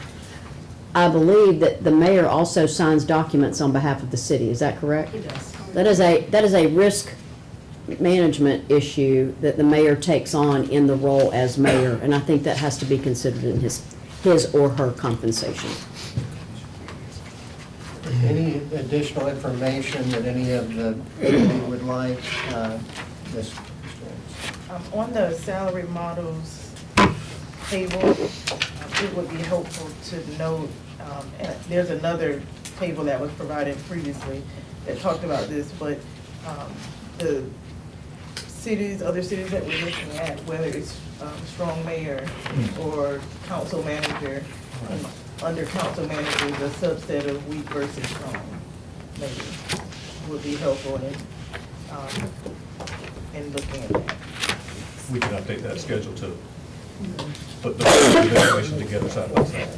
I believe that the mayor also signs documents on behalf of the city. Is that correct? He does. That is a risk management issue that the mayor takes on in the role as mayor, and I think that has to be considered in his or her compensation. Any additional information that any of the committee would like? Ms. Jones? On the salary models table, it would be helpful to note, and there's another table that was provided previously that talked about this, but the other cities that we're looking at, whether it's strong mayor or council manager, and under council manager, the subset of weak versus strong maybe would be helpful in looking at that. We can update that schedule too. Put the information together side by side.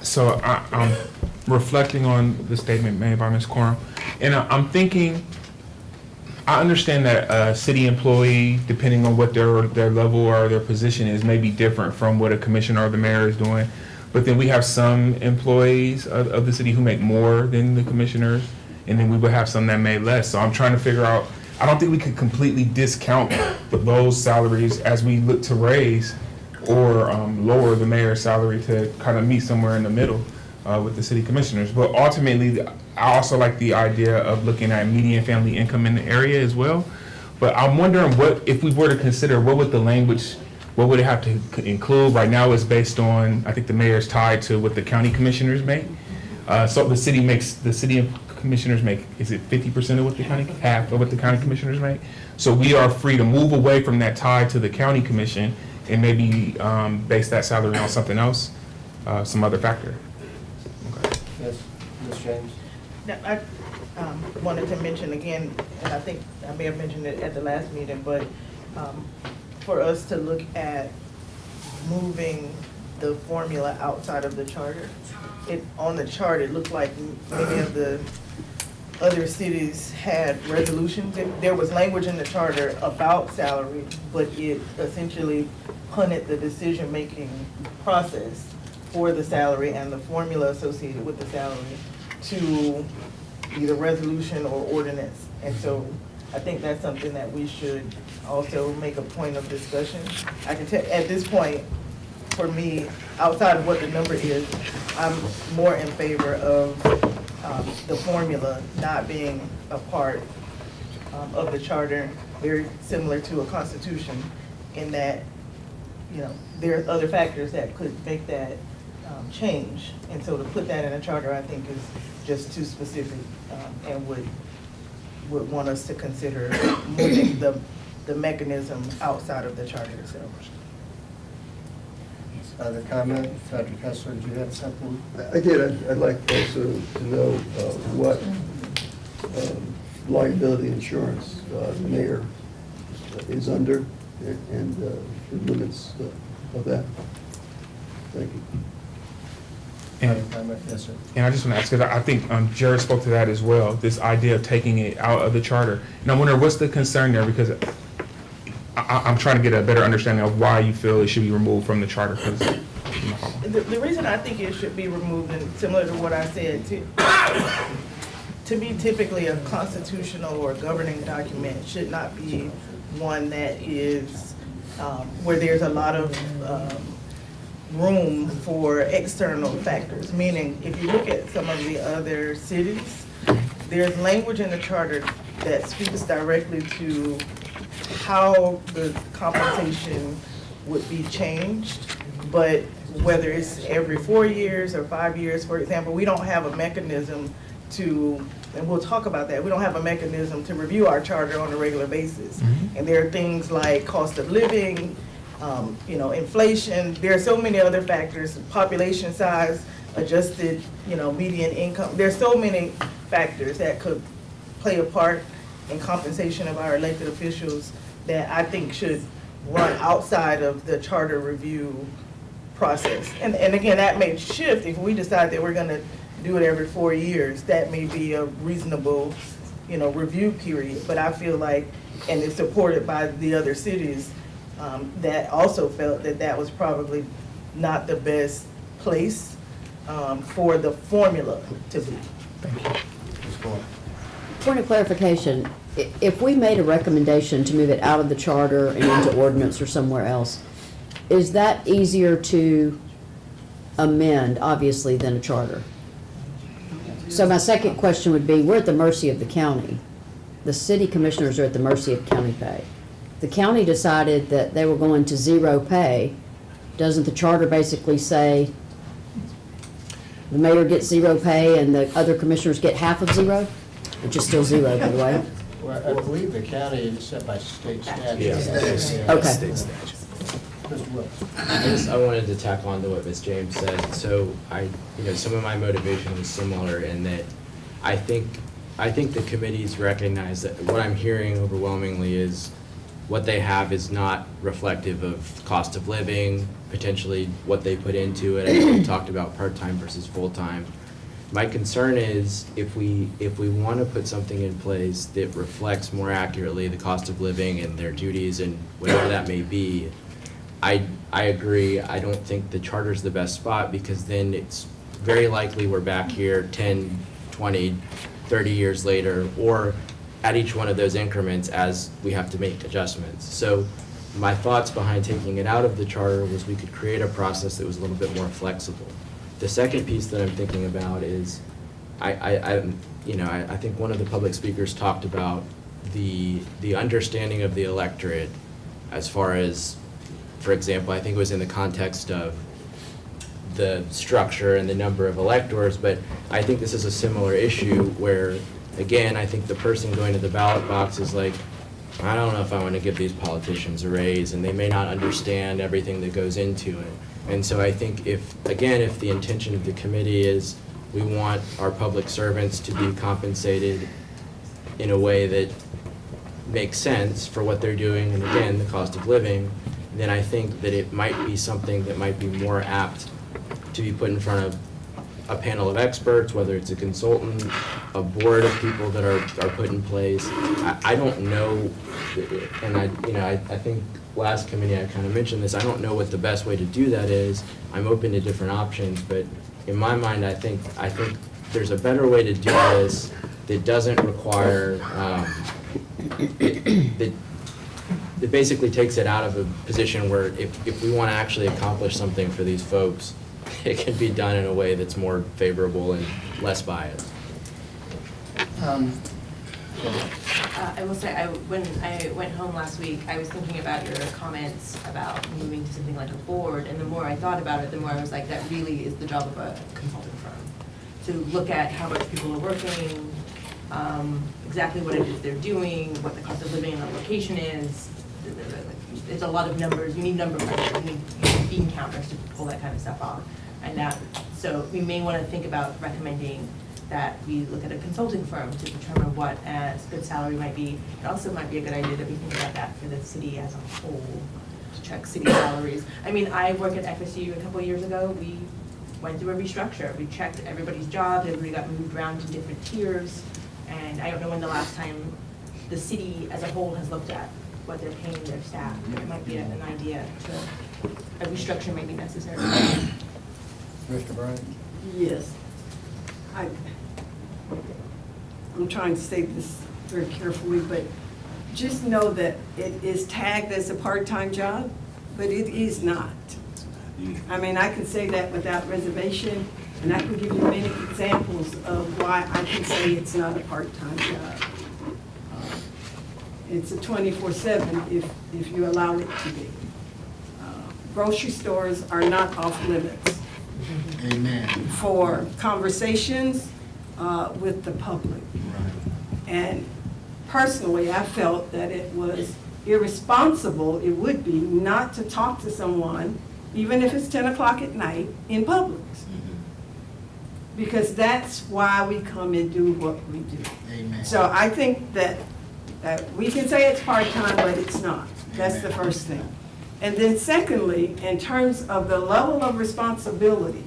So I'm reflecting on the statement made by Ms. Coram, and I'm thinking, I understand that a city employee, depending on what their level or their position is, may be different from what a commissioner or the mayor is doing. But then we have some employees of the city who make more than the commissioners, and then we would have some that make less. So I'm trying to figure out, I don't think we could completely discount those salaries as we look to raise or lower the mayor's salary to kind of meet somewhere in the middle with the city commissioners. But ultimately, I also like the idea of looking at median family income in the area as well. But I'm wondering, what if we were to consider, what would the language, what would it have to include? Right now it's based on, I think the mayor's tied to what the county commissioners make. So the city commissioners make, is it 50% of what the county, half of what the county commissioners make? So we are free to move away from that tie to the county commission and maybe base that salary on something else, some other factor. Okay. Yes, Ms. James? Now, I wanted to mention again, and I think I may have mentioned it at the last meeting, but for us to look at moving the formula outside of the charter. On the chart, it looked like many of the other cities had resolutions. There was language in the charter about salary, but it essentially punted the decision-making process for the salary and the formula associated with the salary to either resolution or ordinance. And so I think that's something that we should also make a point of discussion. I can tell, at this point, for me, outside of what the number is, I'm more in favor of the formula not being a part of the charter, very similar to a constitution, in that, you know, there are other factors that could make that change. And so to put that in a charter, I think is just too specific, and would want us to consider moving the mechanism outside of the charter itself. Other comment? Dr. Kessler, did you have something? I did. I'd like also to know what liability insurance the mayor is under and the limits of that. Thank you. And, Yes, sir. and I just want to ask, because I think Jared spoke to that as well, this idea of taking it out of the charter. And I wonder, what's the concern there? Because I'm trying to get a better understanding of why you feel it should be removed from the charter. 'Cause, you know, The reason I think it should be removed, and similar to what I said, to me, typically a constitutional or governing document should not be one that is, where there's a lot of room for external factors. Meaning, if you look at some of the other cities, there's language in the charter that speaks directly to how the compensation would be changed, but whether it's every 4 years or 5 years, for example, we don't have a mechanism to, and we'll talk about that, we don't have a mechanism to review our charter on a regular basis. And there are things like cost of living, you know, inflation, there are so many other factors, population size, adjusted, you know, median income. There's so many factors that could play a part in compensation of our elected officials that I think should run outside of the charter review process. And again, that may shift if we decide that we're gonna do it every 4 years. That may be a reasonable, you know, review period. But I feel like, and it's supported by the other cities, that also felt that that was probably not the best place for the formula to be. Point of clarification, if we made a recommendation to move it out of the charter and into ordinance or somewhere else, is that easier to amend, obviously, than a charter? So my second question would be, we're at the mercy of the county. The city commissioners are at the mercy of county pay. The county decided that they were going to zero pay. Doesn't the charter basically say the mayor gets zero pay and the other commissioners get half of zero? Which is still zero, by the way. Well, I believe the county is set by state statute. Yeah. Okay. State statute. I wanted to tack on to what Ms. James said. So some of my motivation was similar in that I think the committees recognize that what I'm hearing overwhelmingly is what they have is not reflective of cost of living, potentially what they put into it. I think we talked about part-time versus full-time. My concern is if we want to put something in place that reflects more accurately the cost of living and their duties and whatever that may be, I agree. I don't think the charter's the best spot because then it's very likely we're back here 10, 20, 30 years later, or at each one of those increments as we have to make adjustments. So my thoughts behind taking it out of the charter was we could create a process that was a little bit more flexible. The second piece that I'm thinking about is, I think one of the public speakers talked about the understanding of the electorate as far as, for example, I think it was in the context of the structure and the number of electors, but I think this is a similar issue where, again, I think the person going to the ballot box is like, I don't know if I want to give these politicians a raise, and they may not understand everything that goes into it. And so I think if the intention of the committee is we want our public servants to be compensated in a way that makes sense for what they're doing, and again, the cost of living, then I think that it might be something that might be more apt to be put in front of a panel of experts, whether it's a consultant, a board of people that are put in place. I don't know, and I think last committee I kind of mentioned this, I don't know what the best way to do that is. I'm open to different options, but in my mind, I think there's a better way to do this that doesn't require, that basically takes it out of a position where if we want to actually accomplish something for these folks, it can be done in a way that's more favorable and less biased. I will say, when I went home last week, I was thinking about your comments about moving to something like a board, and the more I thought about it, the more I was like, that really is the job of a consulting firm. To look at how much people are working, exactly what it is they're doing, what the cost of living in the location is. It's a lot of numbers, you need number crunchers, you need bean counters to pull that kind of stuff off. And that, so we may want to think about recommending that we look at a consulting firm to determine what a good salary might be. It also might be a good idea that we think about that for the city as a whole, to check city salaries. I mean, I worked at FSU a couple of years ago. We went through a restructure. We checked everybody's jobs, everybody got moved around to different tiers. And I don't know when the last time the city as a whole has looked at what they're paying their staff. It might be an idea to, a restructure may be necessary. Mr. Bryant? Yes. I'm trying to say this very carefully, but just know that it is tagged as a part-time job, but it is not. I mean, I can say that without reservation, and I can give you many examples of why I can say it's not a part-time job. It's a 24/7 if you allow it to be. Grocery stores are not off limits. Amen. For conversations with the public. And personally, I felt that it was irresponsible, it would be, not to talk to someone, even if it's 10 o'clock at night, in Publix. Because that's why we come and do what we do. Amen. So I think that we can say it's part-time, but it's not. That's the first thing. And then secondly, in terms of the level of responsibility,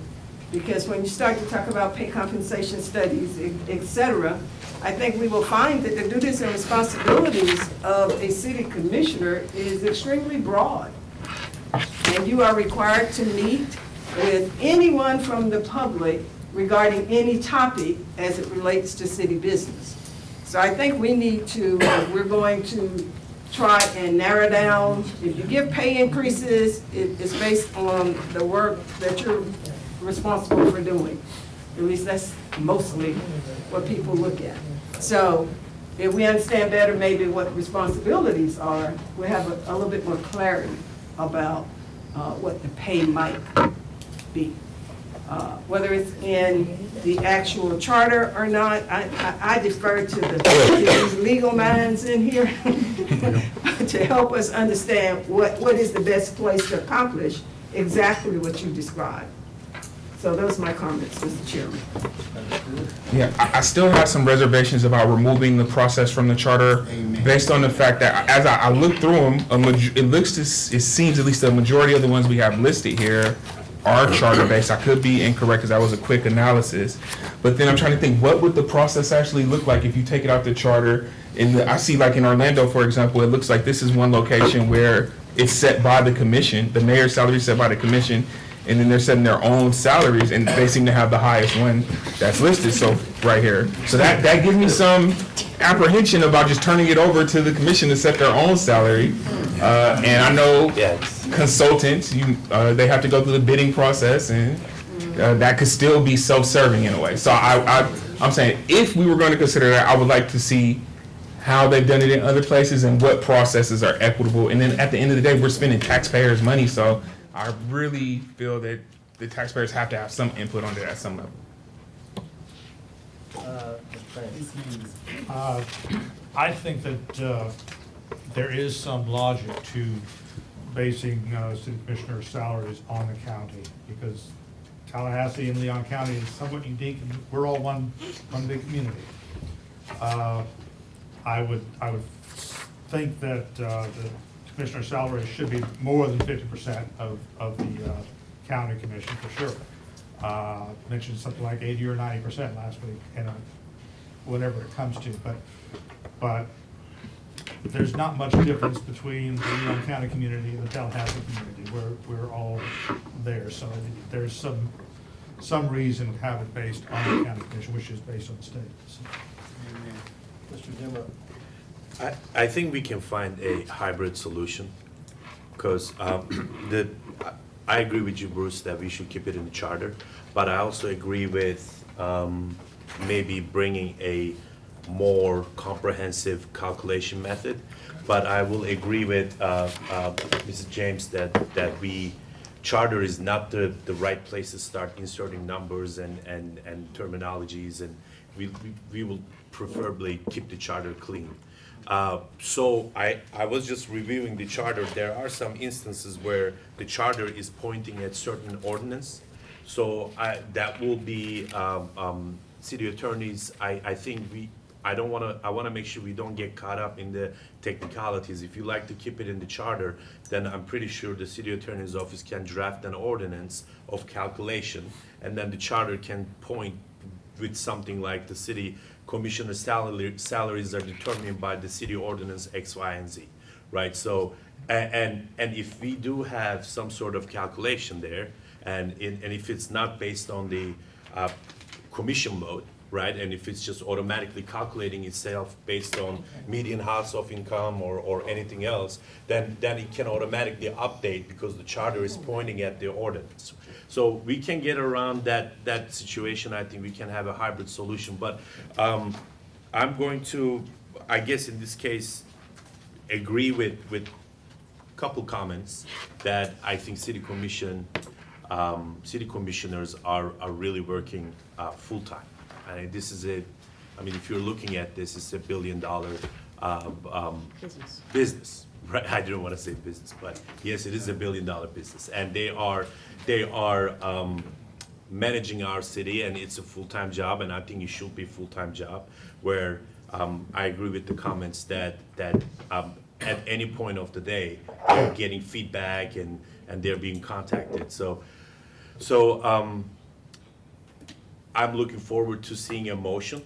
because when you start to talk about pay compensation studies, et cetera, I think we will find that the duties and responsibilities of a city commissioner is extremely broad. And you are required to meet with anyone from the public regarding any topic as it relates to city business. So I think we need to, we're going to try and narrow down, if you give pay increases, it's based on the work that you're responsible for doing. At least that's mostly what people look at. So if we understand better maybe what responsibilities are, we have a little bit more clarity about what the pay might be. Whether it's in the actual charter or not, I defer to these legal minds in here to help us understand what is the best place to accomplish exactly what you described. So those are my comments, Mr. Chairman. Yeah, I still have some reservations about removing the process from the charter. Amen. Based on the fact that as I look through them, it seems at least the majority of the ones we have listed here are charter-based. I could be incorrect because that was a quick analysis. But then I'm trying to think, what would the process actually look like if you take it out the charter? I see like in Orlando, for example, it looks like this is one location where it's set by the commission, the mayor's salary is set by the commission, and then they're setting their own salaries, and they seem to have the highest one that's listed, so right here. So that gives me some apprehension about just turning it over to the commission to set their own salary. And I know consultants, they have to go through the bidding process, and that could still be self-serving in a way. So I'm saying, if we were going to consider that, I would like to see how they've done it in other places and what processes are equitable. And then at the end of the day, we're spending taxpayers' money, so I really feel that the taxpayers have to have some input on that at some level. I think that there is some logic to basing city commissioner salaries on the county, because Tallahassee and Leon County is somewhat unique, and we're all one big community. I would think that the commissioner salary should be more than 50% of the county commission, for sure. Mentioned something like 80 or 90% last week, and whatever it comes to, but there's not much difference between the Leon County community and the Tallahassee community. We're all there, so there's some reason to have it based on the county commission, which is based on the state. So. Mr. Dimmer. I think we can find a hybrid solution, because I agree with you, Bruce, that we should keep it in the charter, but I also agree with maybe bringing a more comprehensive calculation method. But I will agree with Mrs. James that charter is not the right place to start inserting numbers and terminologies, and we will preferably keep the charter clean. So I was just reviewing the charter. There are some instances where the charter is pointing at certain ordinance. So that will be city attorneys. I think I want to make sure we don't get caught up in the technicalities. If you like to keep it in the charter, then I'm pretty sure the city attorney's office can draft an ordinance of calculation, and then the charter can point with something like the city commissioner salaries are determined by the city ordinance X, Y, and Z, right? So, and if we do have some sort of calculation there, and if it's not based on the commission mode, right? And if it's just automatically calculating itself based on median household income or anything else, then it can automatically update because the charter is pointing at the ordinance. So we can get around that situation. I think we can have a hybrid solution. But I'm going to, I guess in this case, agree with a couple comments that I think city commissioners are really working full-time. This is if you're looking at this, it's $1 billion business, right? I didn't want to say business, but yes, it is $1 billion business, and they are managing our city, and it's a full-time job, and I think it should be a full-time job. Where I agree with the comments that at any point of the day they're getting feedback and they're being contacted. So. I'm looking forward to seeing a motion.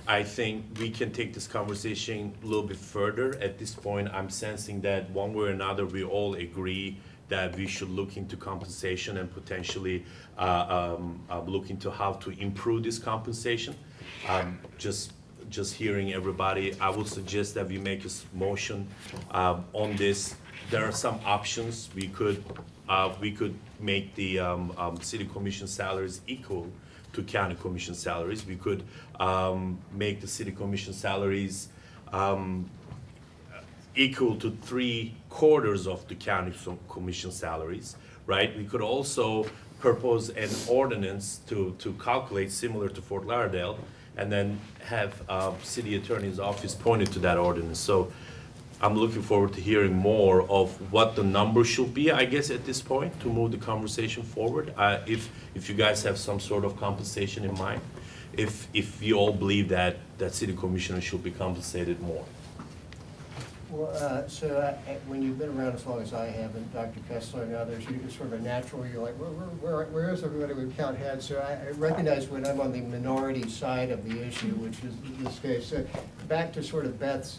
I think we can take this conversation a little bit further. At this point, I'm sensing that one way or another, we all agree that we should look into compensation and potentially look into how to improve this compensation. Just hearing everybody, I would suggest that we make a motion on this. There are some options. We could make the city commission salaries equal to county commission salaries. We could make the city commission salaries equal to 3/4 of the county commission salaries, right? We could also propose an ordinance to calculate similar to Fort Lauderdale, and then have city attorney's office pointed to that ordinance. So I'm looking forward to hearing more of what the number should be, I guess, at this point, to move the conversation forward. If you guys have some sort of compensation in mind, if you all believe that city commissioners should be compensated more. Well, when you've been around as long as I have, and Dr. Kessler and others, you're sort of a natural, you're like, where is everybody with count heads? So I recognize when I'm on the minority side of the issue, which is this case. So back to sort of Beth's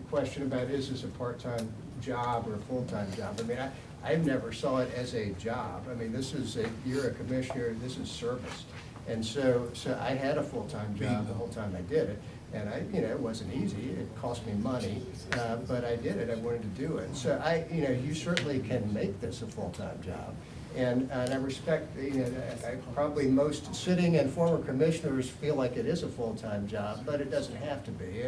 question about, is this a part-time job or a full-time job? I mean, I never saw it as a job. I mean, you're a commissioner, this is service. And so I had a full-time job the whole time I did it. And it wasn't easy, it cost me money, but I did it, I wanted to do it. So you certainly can make this a full-time job. And I respect, probably most sitting and former commissioners feel like it is a full-time job, but it doesn't have to be.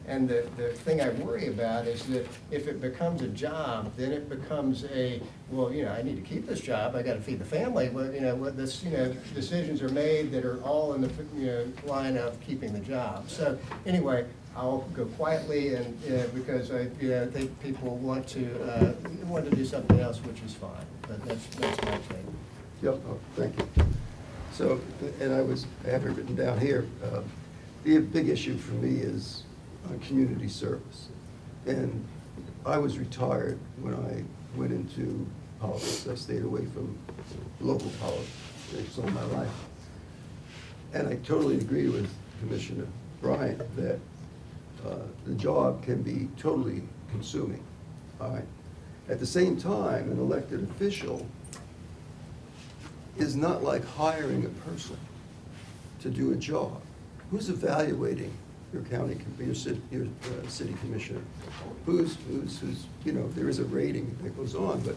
And the thing I worry about is that if it becomes a job, then it becomes I need to keep this job, I gotta feed the family. Decisions are made that are all in the line of keeping the job. So anyway, I'll go quietly and because I think people want to do something else, which is fine. But that's my take. Yep, thank you. So, and I have it written down here. The big issue for me is community service. And I was retired when I went into politics. I stayed away from local politics all my life. And I totally agree with Commissioner Bryant that the job can be totally consuming, all right? At the same time, an elected official is not like hiring a person to do a job. Who's evaluating your city commissioner? Who's there is a rating that goes on, but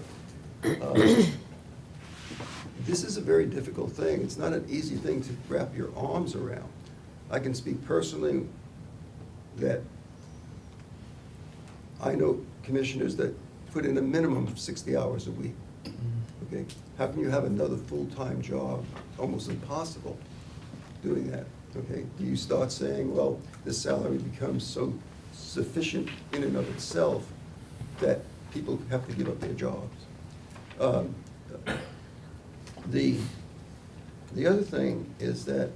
this is a very difficult thing. It's not an easy thing to wrap your arms around. I can speak personally that I know commissioners that put in a minimum of 60 hours a week. Okay, how can you have another full-time job? Almost impossible doing that. Okay, do you start saying, well, the salary becomes so sufficient in and of itself that people have to give up their jobs? The other thing is that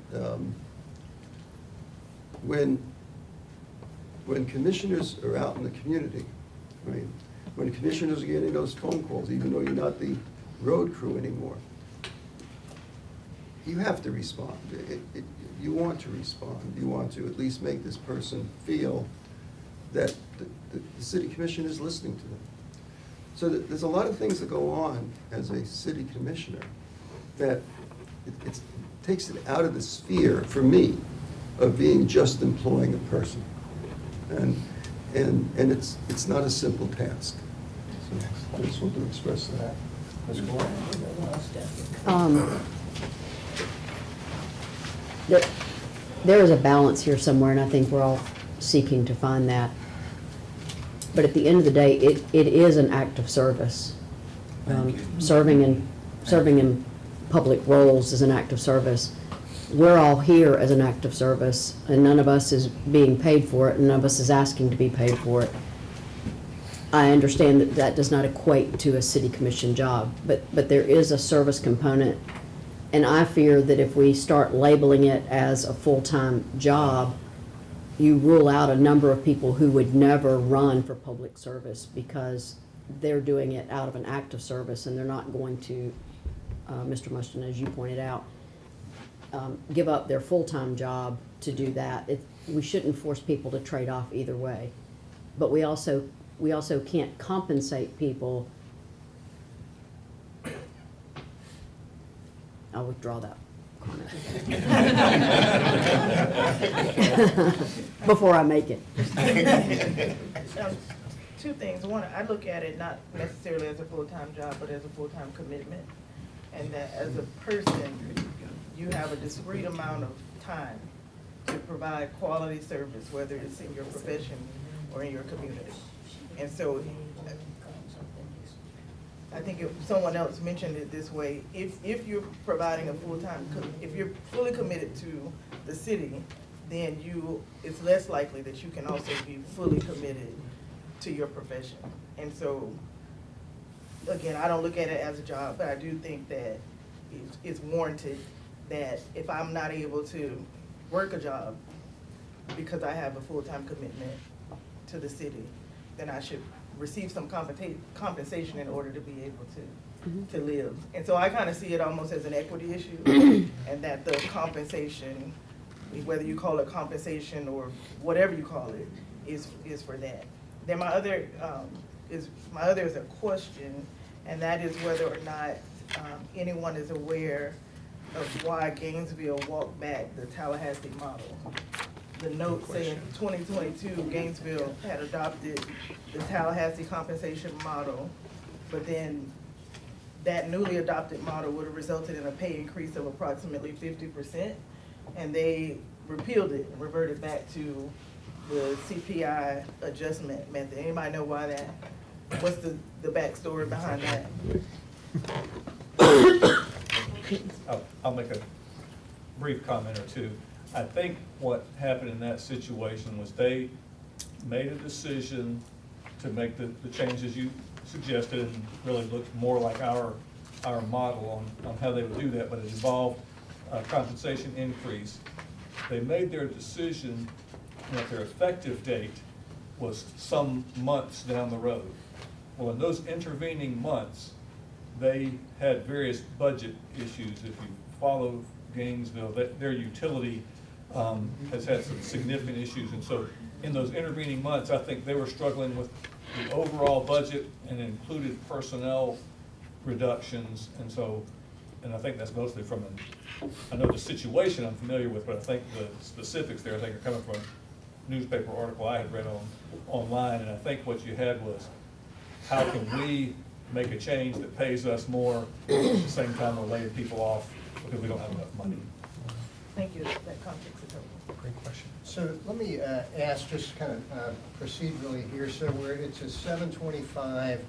when commissioners are out in the community, right, when commissioners are getting those phone calls, even though you're not the road crew anymore, you have to respond. You want to respond. You want to at least make this person feel that the city commission is listening to them. So there's a lot of things that go on as a city commissioner that it takes it out of the sphere, for me, of being just employing a person. And it's not a simple task. So I just want to express that. Ms. Gore? There is a balance here somewhere, and I think we're all seeking to find that. But at the end of the day, it is an act of service. Serving in public roles is an act of service. We're all here as an act of service, and none of us is being paid for it, and none of us is asking to be paid for it. I understand that that does not equate to a city commission job, but there is a service component, and I fear that if we start labeling it as a full-time job, you rule out a number of people who would never run for public service because they're doing it out of an act of service, and they're not going to, Mr. Mustin, as you pointed out, give up their full-time job to do that. We shouldn't force people to trade off either way. But we also can't compensate people. I'll withdraw that comment. Before I make it. Two things. One, I look at it not necessarily as a full-time job, but as a full-time commitment. And that as a person, you have a discrete amount of time to provide quality service, whether it's in your profession or in your community. And so I think if someone else mentioned it this way, if you're providing a full-time, if you're fully committed to the city, then it's less likely that you can also be fully committed to your profession. And so, again, I don't look at it as a job, but I do think that it's warranted that if I'm not able to work a job because I have a full-time commitment to the city, then I should receive some compensation in order to be able to live. And so I kind of see it almost as an equity issue, and that the compensation, whether you call it compensation or whatever you call it, is for that. Then my other is a question, and that is whether or not anyone is aware of why Gainesville walked back the Tallahassee model. The note saying 2022, Gainesville had adopted the Tallahassee compensation model, but then that newly adopted model would have resulted in a pay increase of approximately 50%, and they repealed it and reverted back to the CPI adjustment method. Anybody know why that? What's the backstory behind that? I'll make a brief comment or two. I think what happened in that situation was they made a decision to make the changes you suggested and really looked more like our model on how they would do that, but it involved a compensation increase. They made their decision that their effective date was some months down the road. Well, in those intervening months, they had various budget issues. If you follow Gainesville, their utility has had some significant issues. And so in those intervening months, I think they were struggling with the overall budget and included personnel reductions. And I think that's mostly from I know the situation I'm familiar with, but I think the specifics there, I think, are coming from a newspaper article I had read online. And I think what you had was, how can we make a change that pays us more, at the same time we're laying people off because we don't have enough money. Thank you. That context is helpful. Great question. So let me ask, just kind of procedurally here, so it's a 7:25,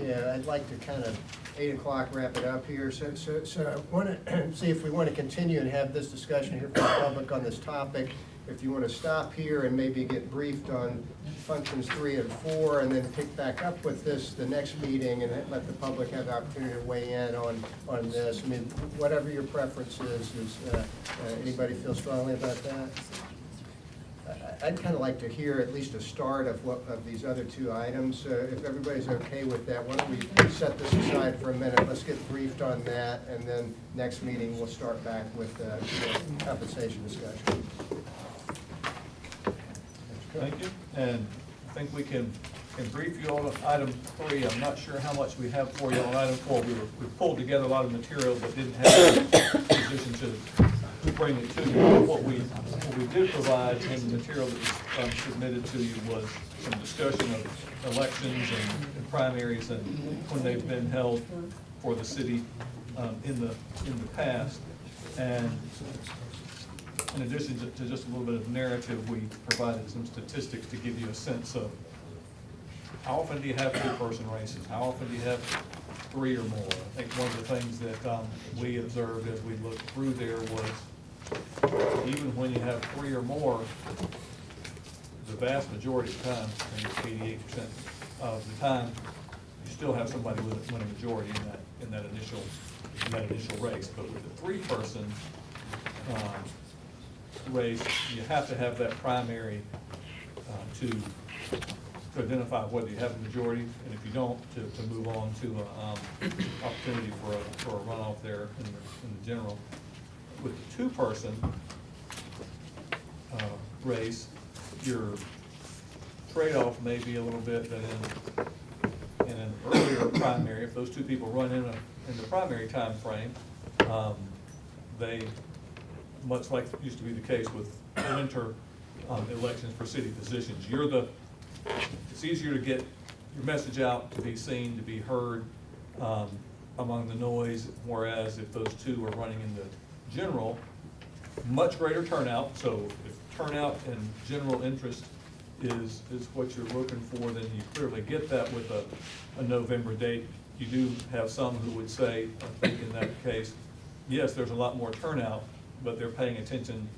yeah, I'd like to kind of 8 o'clock wrap it up here, so I want to see if we want to continue and have this discussion here for the public on this topic. If you want to stop here and maybe get briefed on functions 3 and 4, and then pick back up with this the next meeting and let the public have the opportunity to weigh in on this. I mean, whatever your preference is anybody feel strongly about that? I'd kind of like to hear at least a start of these other 2 items. If everybody's okay with that, why don't we set this aside for a minute? Let's get briefed on that, and then next meeting we'll start back with the compensation discussion. Thank you, and I think we can brief you on item 3. I'm not sure how much we have for you on item 4. We pulled together a lot of material, but didn't have a position to bring it to you. What we did provide in the material that was submitted to you was some discussion of elections and primaries and when they've been held for the city in the past. And in addition to just a little bit of narrative, we provided some statistics to give you a sense of how often do you have 2-person races? How often do you have 3 or more? I think one of the things that we observed as we looked through there was even when you have 3 or more, the vast majority of the time, I think 88% of the time, you still have somebody with a majority in that initial race. But with the 3-person race, you have to have that primary to identify whether you have a majority, and if you don't, to move on to opportunity for a runoff there in the general. With the 2-person race, your trade-off may be a little bit that in an earlier primary, if those 2 people run in the primary time frame, they, much like used to be the case with winter elections for city positions, it's easier to get your message out, to be seen, to be heard among the noise, whereas if those 2 are running in the general, much greater turnout. So if turnout and general interest is what you're looking for, then you clearly get that with a November date. You do have some who would say, I think in that case, yes, there's a lot more turnout, but they're paying attention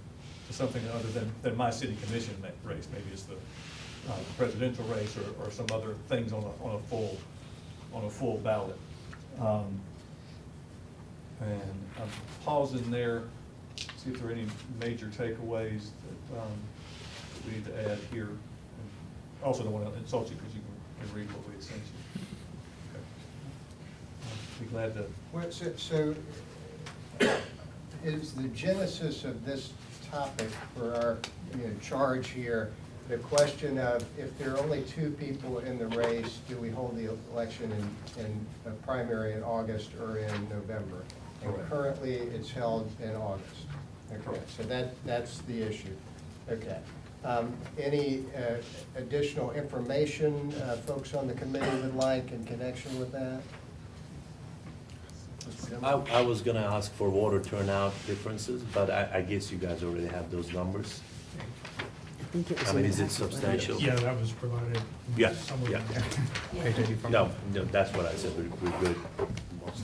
to something other than my city commission race. Maybe it's the presidential race or some other things on a full ballot. And I'm pausing there, see if there are any major takeaways that we need to add here. And I also don't want to insult you because you can read what we had sent you. Okay. Be glad to. Well, so is the genesis of this topic for our charge here the question of if there are only 2 people in the race, do we hold the election in a primary in August or in November? And currently it's held in August. Okay, so that's the issue. Okay. Any additional information folks on the committee would like in connection with that? I was gonna ask for voter turnout differences, but I guess you guys already have those numbers. I mean, is it substantial? Yeah, that was provided. Yeah, somewhere yeah. in there. No, that's what I said, we're good.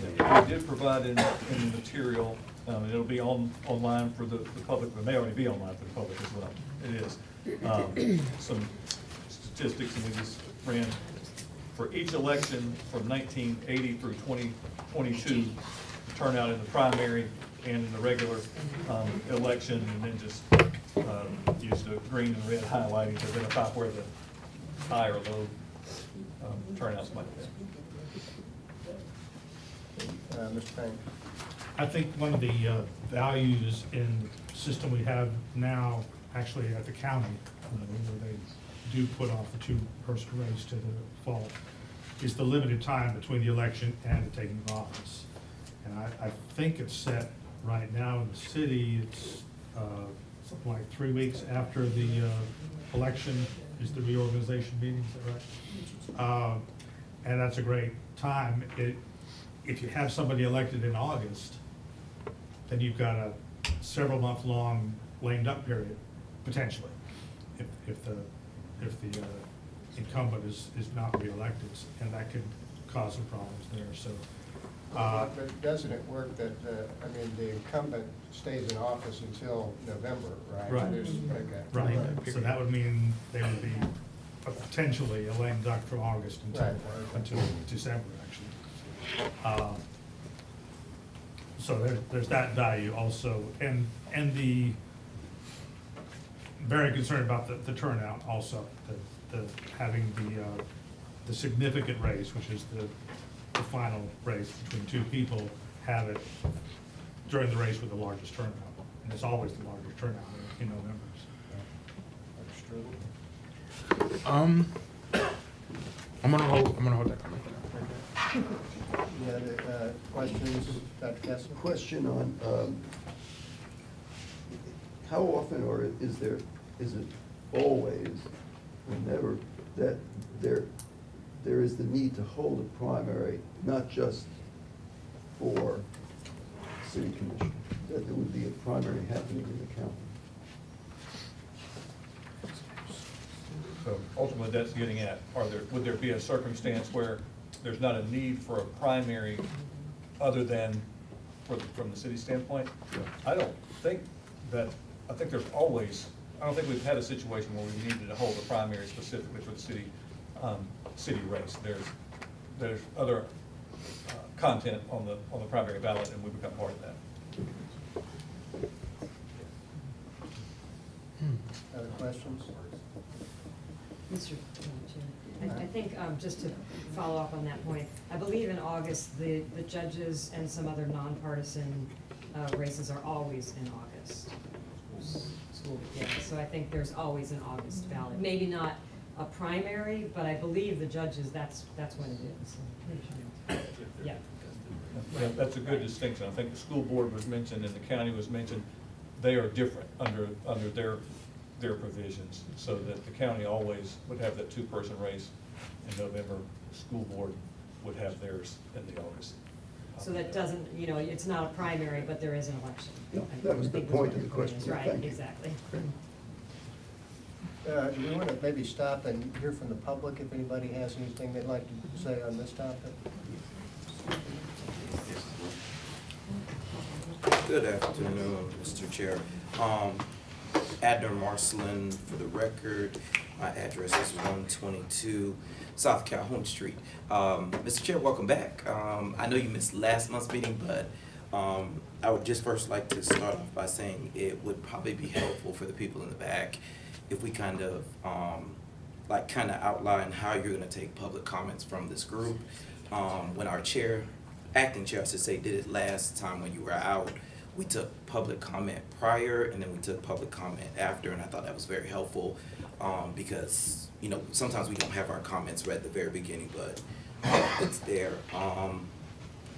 We did provide in the material, and it'll be online for the public, but it may already be online for the public as well. It is. Some statistics, and we just ran for each election from 1980 through 2022, turnout in the primary and in the regular election, and then just use the green and red highlighting to identify where the high or low turnouts might be. Mr. Payne. I think one of the values in the system we have now, actually at the county, where they do put off the 2-person race to the fall, is the limited time between the election and the taking of office. And I think it's set right now in the city, it's something like 3 weeks after the election is the reorganization meeting, is that right? And that's a great time. If you have somebody elected in August, then you've got a several-month-long lame duck period potentially, if the incumbent is not reelected, and that could cause some problems there, so. But doesn't it work that, I mean, the incumbent stays in office until November, right? Right. Okay. Right, so that would mean they would be potentially a lame duck from August Right. until December, actually. So there's that value also, and the, very concerned about the turnout also, the having the significant race, which is the final race between two people, have it during the race with the largest turnout, and it's always the largest turnout in November. I'm gonna hold that comment. Any other questions, Dr. Kessler? Question on, how often, or is it always, whenever, that there is the need to hold a primary, not just for city commission, that there would be a primary happening in the county? So ultimately, that's getting at, would there be a circumstance where there's not a need for a primary other than from the city standpoint? I don't think there's always, I don't think we've had a situation where we needed to hold a primary specifically for the city race. There's other content on the primary ballot, and we become part of that. Other questions? Mr. Chair, I think, just to follow up on that point, I believe in August, the judges and some other nonpartisan races are always in August. Yeah, so I think there's always an August ballot. Maybe not a primary, but I believe the judges, that's when it is. Yeah. Yeah, that's a good distinction. I think the school board was mentioned and the county was mentioned. They are different under their provisions, so that the county always would have that two-person race in November. The school board would have theirs in the August. So that doesn't, it's not a primary, but there is an election. Yeah, that was the point of the question. Right, Thank you. exactly. Do we want to maybe stop and hear from the public if anybody has anything they'd like to say on this topic? Good afternoon, Mr. Chair. Adner Marcelin for the record. My address is 122 South Calhoun Street. Mr. Chair, welcome back. I know you missed last month's meeting, but I would just first like to start off by saying it would probably be helpful for the people in the back if we kind of outline how you're going to take public comments from this group. When our acting chair, I should say, did it last time when you were out, we took public comment prior and then we took public comment after, and I thought that was very helpful because sometimes we don't have our comments read at the very beginning, but it's there.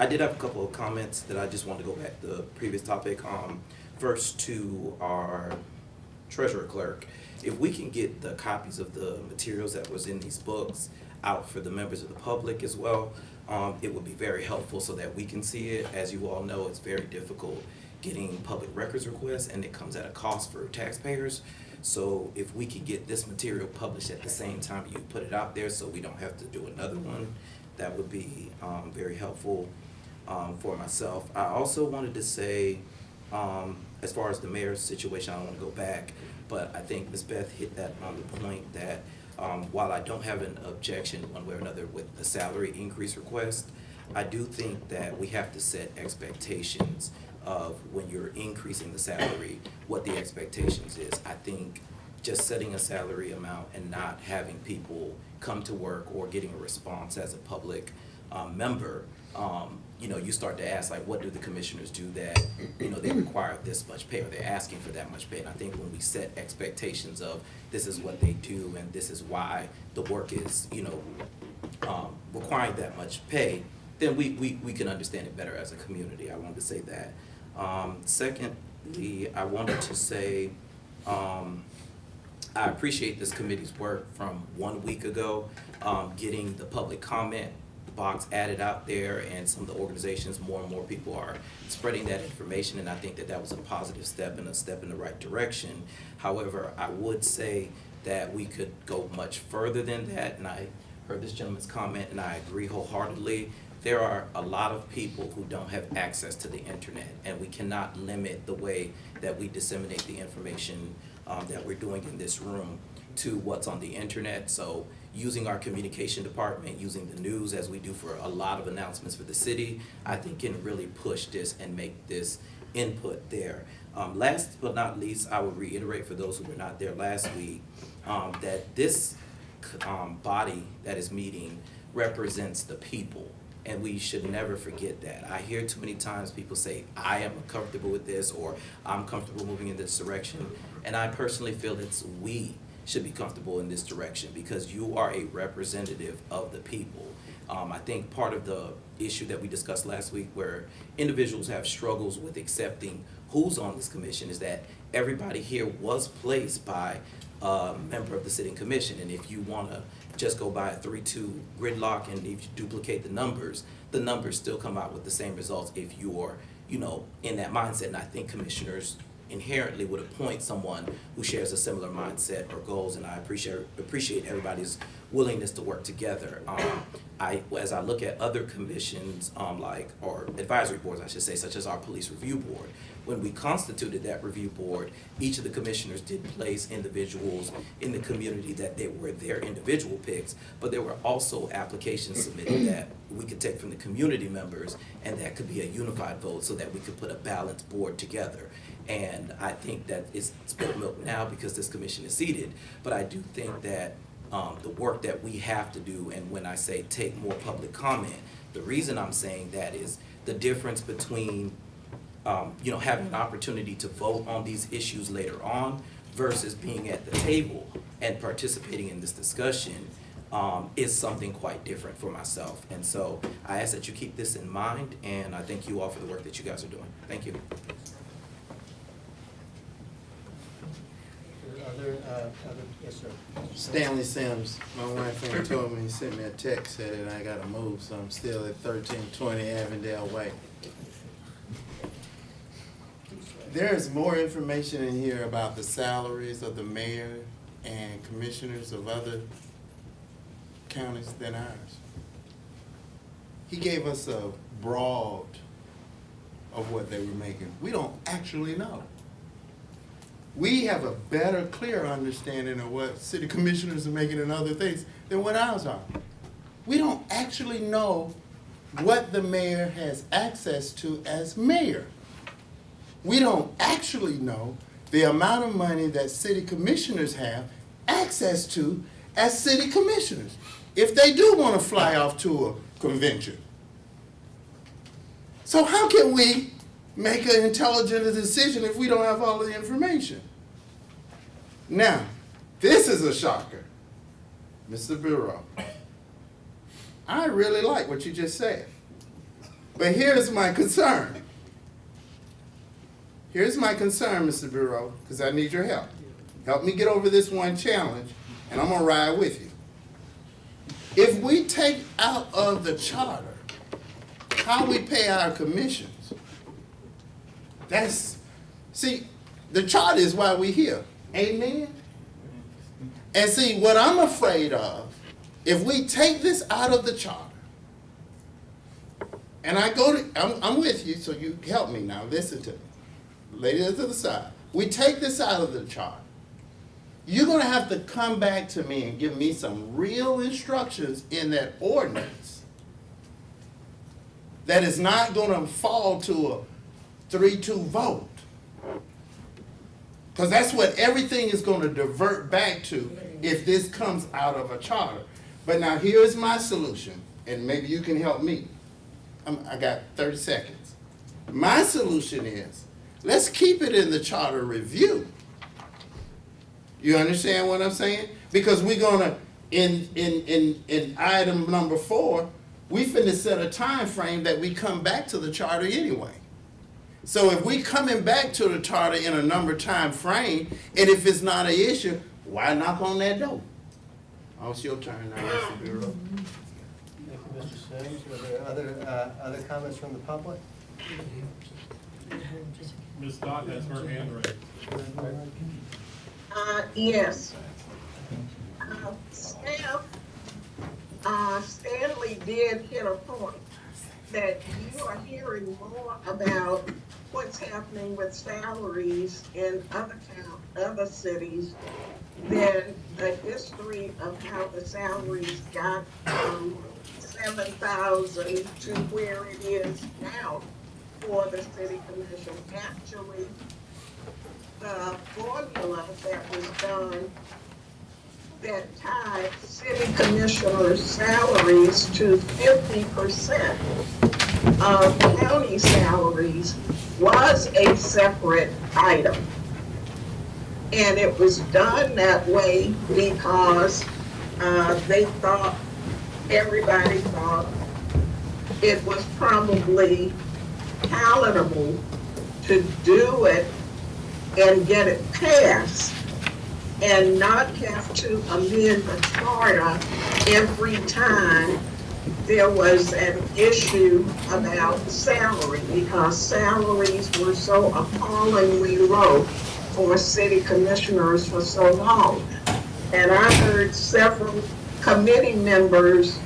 I did have a couple of comments that I just wanted to go back to the previous topic. First, to our treasurer clerk, if we can get the copies of the materials that was in these books out for the members of the public as well, it would be very helpful so that we can see it. As you all know, it's very difficult getting public records requests, and it comes at a cost for taxpayers. So if we could get this material published at the same time you put it out there so we don't have to do another one, that would be very helpful for myself. I also wanted to say, as far as the mayor's situation, I don't want to go back, but I think Ms. Beth hit that on the point that while I don't have an objection one way or another with the salary increase request, I do think that we have to set expectations of when you're increasing the salary, what the expectations is. I think just setting a salary amount and not having people come to work or getting a response as a public member, you start to ask, like, what do the commissioners do that, they require this much pay or they're asking for that much pay. And I think when we set expectations of this is what they do and this is why the work is, requiring that much pay, then we can understand it better as a community. I wanted to say that. Secondly, I wanted to say I appreciate this committee's work from 1 week ago, getting the public comment box added out there, and some of the organizations, more and more people are spreading that information, and I think that that was a positive step and a step in the right direction. However, I would say that we could go much further than that, and I heard this gentleman's comment, and I agree wholeheartedly. There are a lot of people who don't have access to the internet, and we cannot limit the way that we disseminate the information that we're doing in this room to what's on the internet. So using our communication department, using the news as we do for a lot of announcements for the city, I think can really push this and make this input there. Last but not least, I would reiterate for those who were not there last week, that this body that is meeting represents the people. And we should never forget that. I hear too many times people say, I am comfortable with this, or I'm comfortable moving in this direction. And I personally feel it's we should be comfortable in this direction, because you are a representative of the people. I think part of the issue that we discussed last week, where individuals have struggles with accepting who's on this commission, is that everybody here was placed by a member of the sitting commission. And if you want to just go by a 3-2 gridlock, and if you duplicate the numbers still come out with the same results if you're, in that mindset. And I think commissioners inherently would appoint someone who shares a similar mindset or goals, and I appreciate everybody's willingness to work together. As I look at other commissions, or advisory boards, I should say, such as our police review board, when we constituted that review board, each of the commissioners did place individuals in the community that they were their individual picks, but there were also applications submitted that we could take from the community members, and that could be a unified vote so that we could put a balanced board together. And I think that it's spilled milk now because this commission is seated, but I do think that the work that we have to do, and when I say take more public comment, the reason I'm saying that is the difference between having an opportunity to vote on these issues later on versus being at the table and participating in this discussion is something quite different for myself. And so I ask that you keep this in mind, and I thank you all for the work that you guys are doing. Thank you. Yes, sir. Stanley Sims, my wife ain't told me, he sent me a text, said that I gotta move, so I'm still at 1320 Avondale Way. There is more information in here about the salaries of the mayor and commissioners of other counties than ours. He gave us a broad of what they were making. We don't actually know. We have a better, clearer understanding of what city commissioners are making and other things than what ours are. We don't actually know what the mayor has access to as mayor. We don't actually know the amount of money that city commissioners have access to as city commissioners, if they do want to fly off to a convention. So how can we make an intelligent decision if we don't have all of the information? Now, this is a shocker, Mr. Bureau. I really like what you just said, but here's my concern. Here's my concern, Mr. Bureau, because I need your help. Help me get over this one challenge, and I'm gonna ride with you. If we take out of the charter how we pay our commissions, see, the charter is why we're here. Amen? And see, what I'm afraid of, if we take this out of the charter, and I'm with you, so you help me now, listen to me. Ladies to the side. We take this out of the charter. You're gonna have to come back to me and give me some real instructions in that ordinance that is not gonna fall to a 3-2 vote. Because that's what everything is going to divert back to if this comes out of a charter. But now here's my solution, and maybe you can help me. I got 30 seconds. My solution is, let's keep it in the charter review. You understand what I'm saying? Because we're going to, in item number 4, we finna set a time frame that we come back to the charter anyway. So if we coming back to the charter in a number time frame, and if it's not an issue, why knock on that door? Oh, it's your turn now, Mr. Bureau. Thank you, Mr. Sims. Are there other comments from the public? Ms. Dot has her hand raised. Yes. Stanley did hit a point that you are hearing more about what's happening with salaries in other cities than the history of how the salaries got from 7,000 to where it is now for the city commission. Actually, the formula that was done that tied city commissioners' salaries to 50% of county salaries was a separate item. And it was done that way because everybody thought it was probably palatable to do it and get it passed and not have to amend the charter every time there was an issue about salary, because salaries were so appallingly low for city commissioners for so long. And I heard several committee members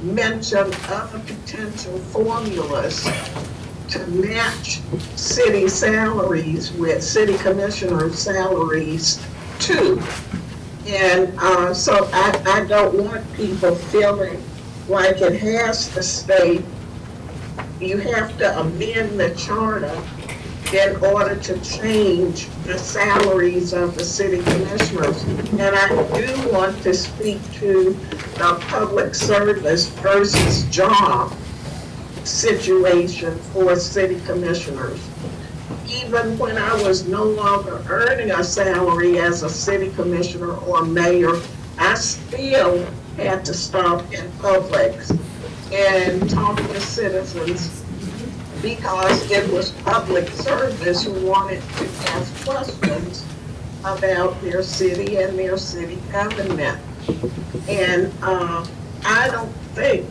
mention other potential formulas to match city salaries with city commissioner salaries too. And so I don't want people feeling like it has to stay, you have to amend the charter in order to change the salaries of the city commissioners. And I do want to speak to the public service versus job situation for city commissioners. Even when I was no longer earning a salary as a city commissioner or mayor, I still had to stop in Publix and talk to citizens because it was public service who wanted to ask questions about their city and their city government. And I don't think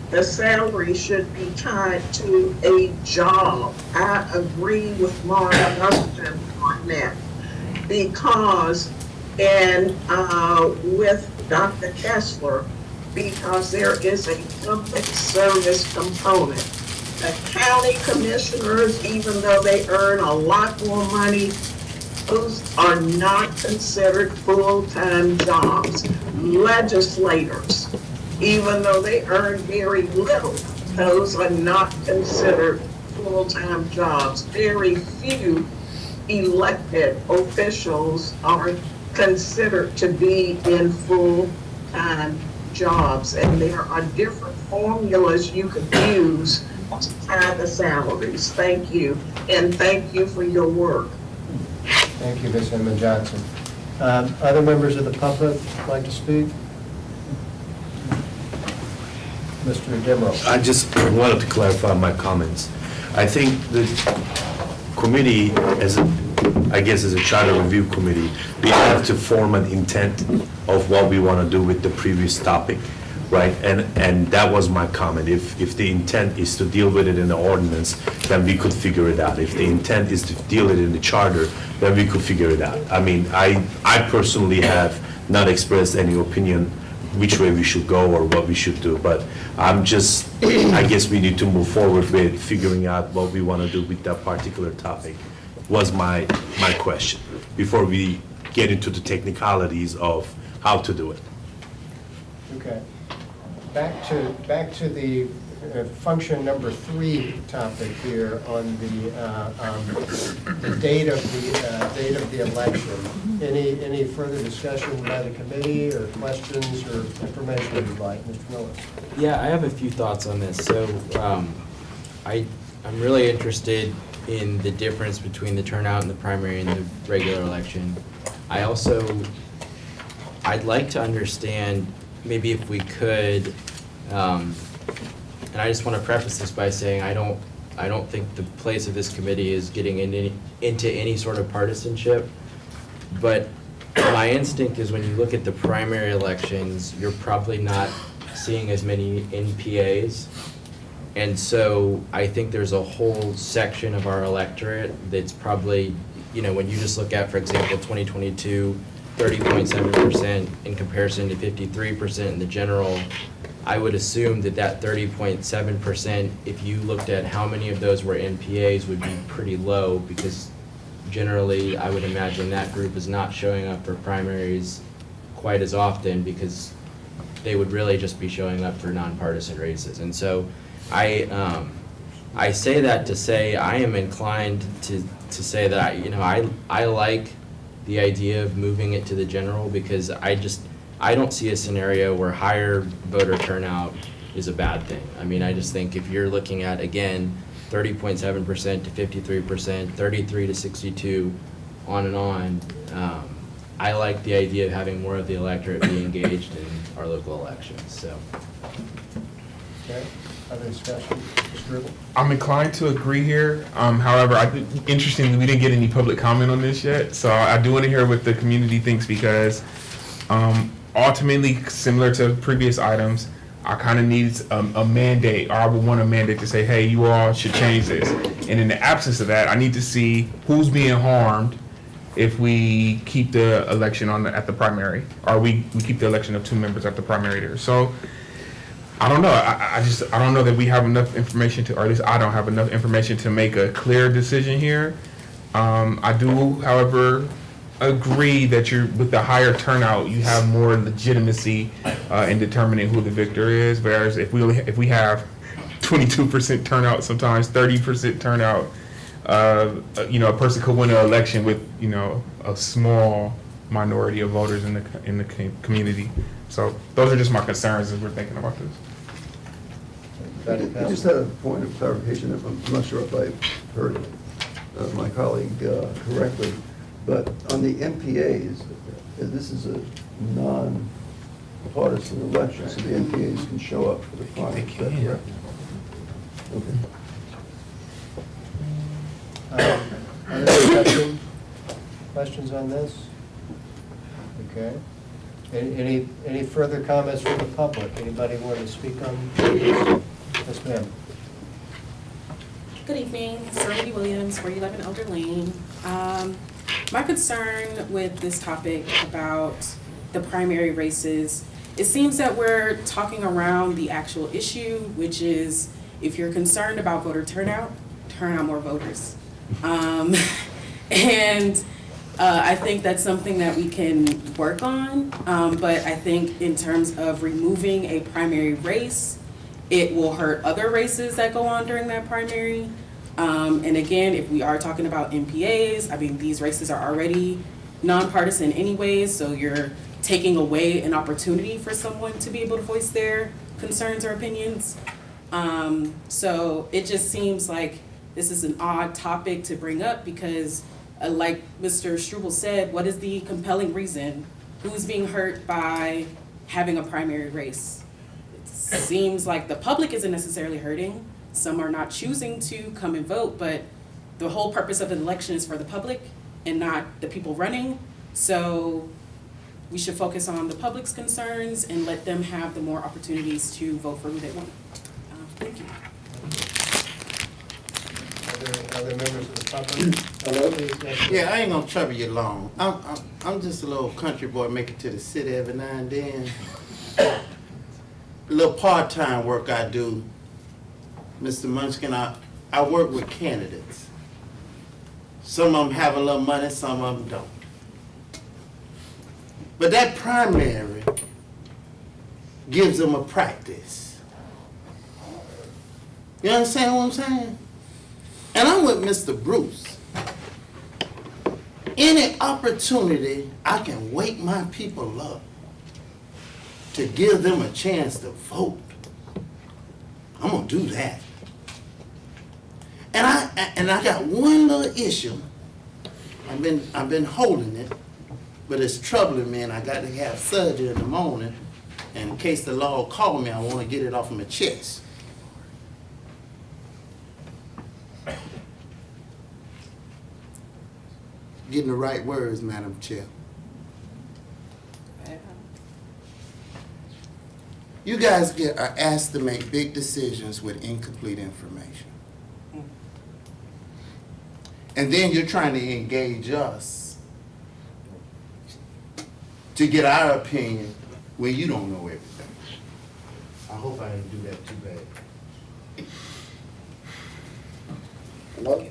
the salary should be tied to a job. I agree with Mark Austin on that because, and with Dr. Kessler, because there is a public service component. The county commissioners, even though they earn a lot more money, those are not considered full-time jobs. Legislators, even though they earn very little, those are not considered full-time jobs. Very few elected officials are considered to be in full-time jobs. And there are different formulas you could use to tie the salaries. Thank you. And thank you for your work. Thank you, Ms. Emma Johnson. Other members of the public like to speak? Mr. Demrow. I just wanted to clarify my comments. I think the committee, I guess as a charter review committee, we have to form an intent of what we want to do with the previous topic, right? And that was my comment. If the intent is to deal with it in the ordinance, then we could figure it out. If the intent is to deal with it in the charter, then we could figure it out. I mean, I personally have not expressed any opinion which way we should go or what we should do, but I'm just, I guess we need to move forward with figuring out what we want to do with that particular topic, was my question, before we get into the technicalities of how to do it. Okay. Back to the function number 3 topic here on the date of the election. Any further discussion by the committee or questions or information you'd like, Mr. Miller? Yeah, I have a few thoughts on this. So I'm really interested in the difference between the turnout in the primary and the regular election. I'd like to understand, maybe if we could, and I just want to preface this by saying I don't think the place of this committee is getting into any sort of partisanship, but my instinct is when you look at the primary elections, you're probably not seeing as many NPAs. And so I think there's a whole section of our electorate that's probably, you know, when you just look at, for example, 2022, 30.7% in comparison to 53% in the general, I would assume that that 30.7%, if you looked at how many of those were NPAs, would be pretty low, because generally, I would imagine that group is not showing up for primaries quite as often, because they would really just be showing up for nonpartisan races. And so I say that to say I am inclined to say that, you know, I like the idea of moving it to the general, because I don't see a scenario where higher voter turnout is a bad thing. I mean, I just think if you're looking at, again, 30.7% to 53%, 33 to 62, on and on, I like the idea of having more of the electorate be engaged in our local elections, so. Okay, other discussion? Mr. Rubel? I'm inclined to agree here. However, interestingly, we didn't get any public comment on this yet, so I do want to hear what the community thinks, because ultimately, similar to previous items, I kind of need a mandate, or I would want a mandate to say, hey, you all should change this. And in the absence of that, I need to see who's being harmed if we keep the election at the primary, or we keep the election of 2 members at the primary there. So I don't know. I don't know that we have enough information to, or at least I don't have enough information to make a clear decision here. I do, however, agree that with the higher turnout, you have more legitimacy in determining who the victor is. Whereas if we have 22% turnout, sometimes 30% turnout, you know, a person could win an election with, you know, a small minority of voters in the community. So those are just my concerns as we're thinking about this. I just had a point of clarification. I'm not sure if I heard my colleague correctly, but on the MPAs, this is a non-partisan election, so the MPAs can show up for the primary. Is that correct? Okay. Other discussion? Questions on this? Okay. Any further comments from the public? Anybody want to speak on this? Yes, ma'am. Good evening, Sarah Williams, 411 Elder Lane. My concern with this topic about the primary races, it seems that we're talking around the actual issue, which is if you're concerned about voter turnout, turn out more voters. I think that's something that we can work on, but I think in terms of removing a primary race, it will hurt other races that go on during that primary. And again, if we are talking about MPAs, I mean, these races are already nonpartisan anyways, so you're taking away an opportunity for someone to be able to voice their concerns or opinions. So it just seems like this is an odd topic to bring up because like Mr. Struble said, what is the compelling reason? Who's being hurt by having a primary race? It seems like the public isn't necessarily hurting. Some are not choosing to come and vote, but the whole purpose of an election is for the public and not the people running. So we should focus on the public's concerns and let them have the more opportunities to vote for who they want. Thank you. Other members of the public? Hello? Yeah, I ain't gonna trouble you long. I'm just a little country boy making it to the city every now and then. A little part-time work I do, Mr. Munchkin, I work with candidates. Some of them have a little money, some of them don't. But that primary gives them a practice. You understand what I'm saying? And I'm with Mr. Bruce. Any opportunity I can wake my people up to give them a chance to vote, I'm gonna do that. And I got one little issue. I've been holding it, but it's troubling me, and I got to have surgery in the morning. And in case the law call me, I want to get it off of my chest. Getting the right words, Madam Chair. You guys are asked to make big decisions with incomplete information. And then you're trying to engage us to get our opinion when you don't know everything. I hope I didn't do that too bad. Hello?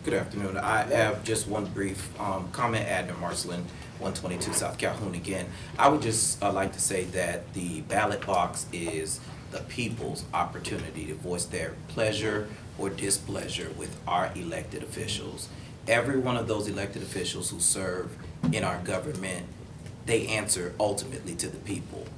Good afternoon. I have just one brief comment. Adner Marcelin, 122 South Calhoun again. I would just like to say that the ballot box is the people's opportunity to voice their pleasure or displeasure with our elected officials. Every one of those elected officials who serve in our government, they answer ultimately to the people.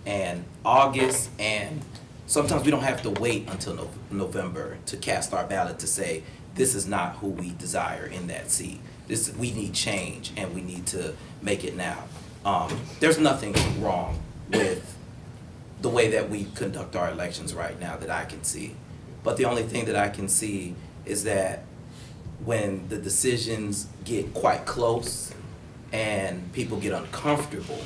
And August, and sometimes we don't have to wait until November to cast our ballot to say, this is not who we desire in that seat. We need change, and we need to make it now. There's nothing wrong with the way that we conduct our elections right now that I can see. But the only thing that I can see is that when the decisions get quite close and people get uncomfortable,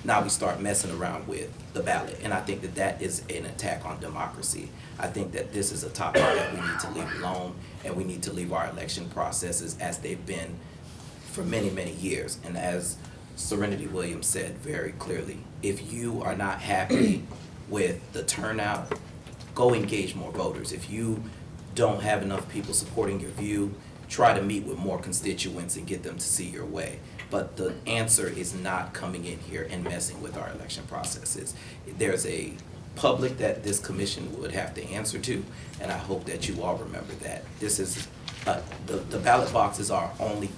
now we start messing around with the ballot. And I think that that is an attack on democracy. I think that this is a topic that we need to leave alone, and we need to leave our election processes as they've been for many, many years. And as Serenity Williams said very clearly, if you are not happy with the turnout, go engage more voters. If you don't have enough people supporting your view, try to meet with more constituents and get them to see your way. But the answer is not coming in here and messing with our election processes. There's a public that this commission would have to answer to, and I hope that you all remember that. This is, the ballot box is our only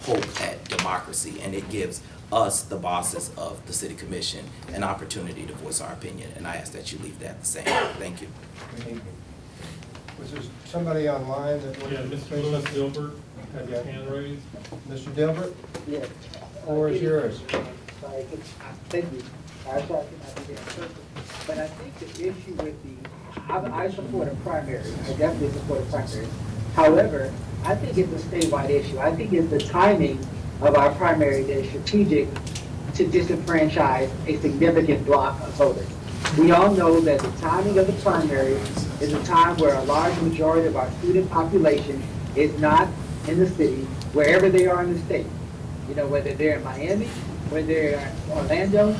hope at democracy, and it gives us, the bosses of the city commission, an opportunity to voice our opinion, and I ask that you leave that the same. Thank you. Was there somebody online that wanted to Mr. say Lewis something? Gilbert had his hand raised. Mr. Dilbert? Yes. Floor is yours. Sorry, thank you. I thought I could be in person. But I think the issue with I support a primary. I definitely support a primary. However, I think it's a statewide issue. I think it's the timing of our primary that is strategic to disenfranchise a significant block of voters. We all know that the timing of the primary is a time where a large majority of our student population is not in the city, wherever they are in the state. You know, whether they're in Miami, whether they're in Orlando.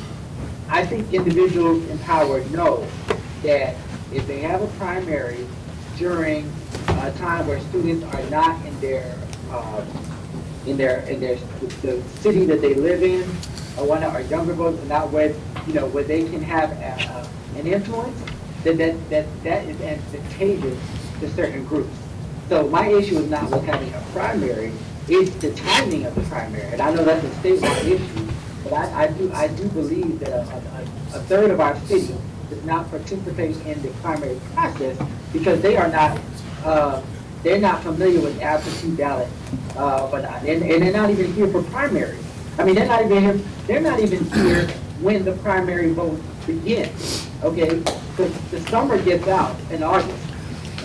I think individuals in power know that if they have a primary during a time where students are not in the city that they live in, or younger voters are not where they can have an influence, then that is advantageous to certain groups. So my issue is not with having a primary, it's the timing of the primary. And I know that's a statewide issue, but I do believe that a third of our city does not participate in the primary process because they are not they're not familiar with absentee ballot, and they're not even here for primary. I mean, they're not even here when the primary vote begins. Okay, because the summer gets out in August,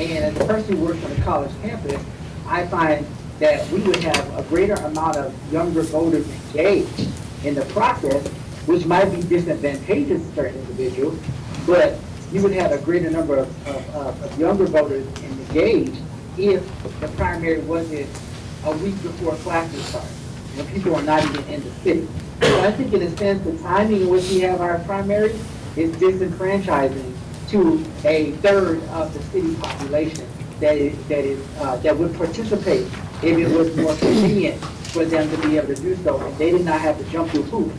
and as a person who works on a college campus, I find that we would have a greater amount of younger voters engaged in the process, which might be disadvantageous to certain individuals, but you would have a greater number of younger voters engaged if the primary wasn't a week before classes start, when people are not even in the city. So I think in a sense, the timing in which we have our primary is disenfranchising to a third of the city population that would participate if it was more convenient for them to be able to do so, and they did not have to jump through hoops,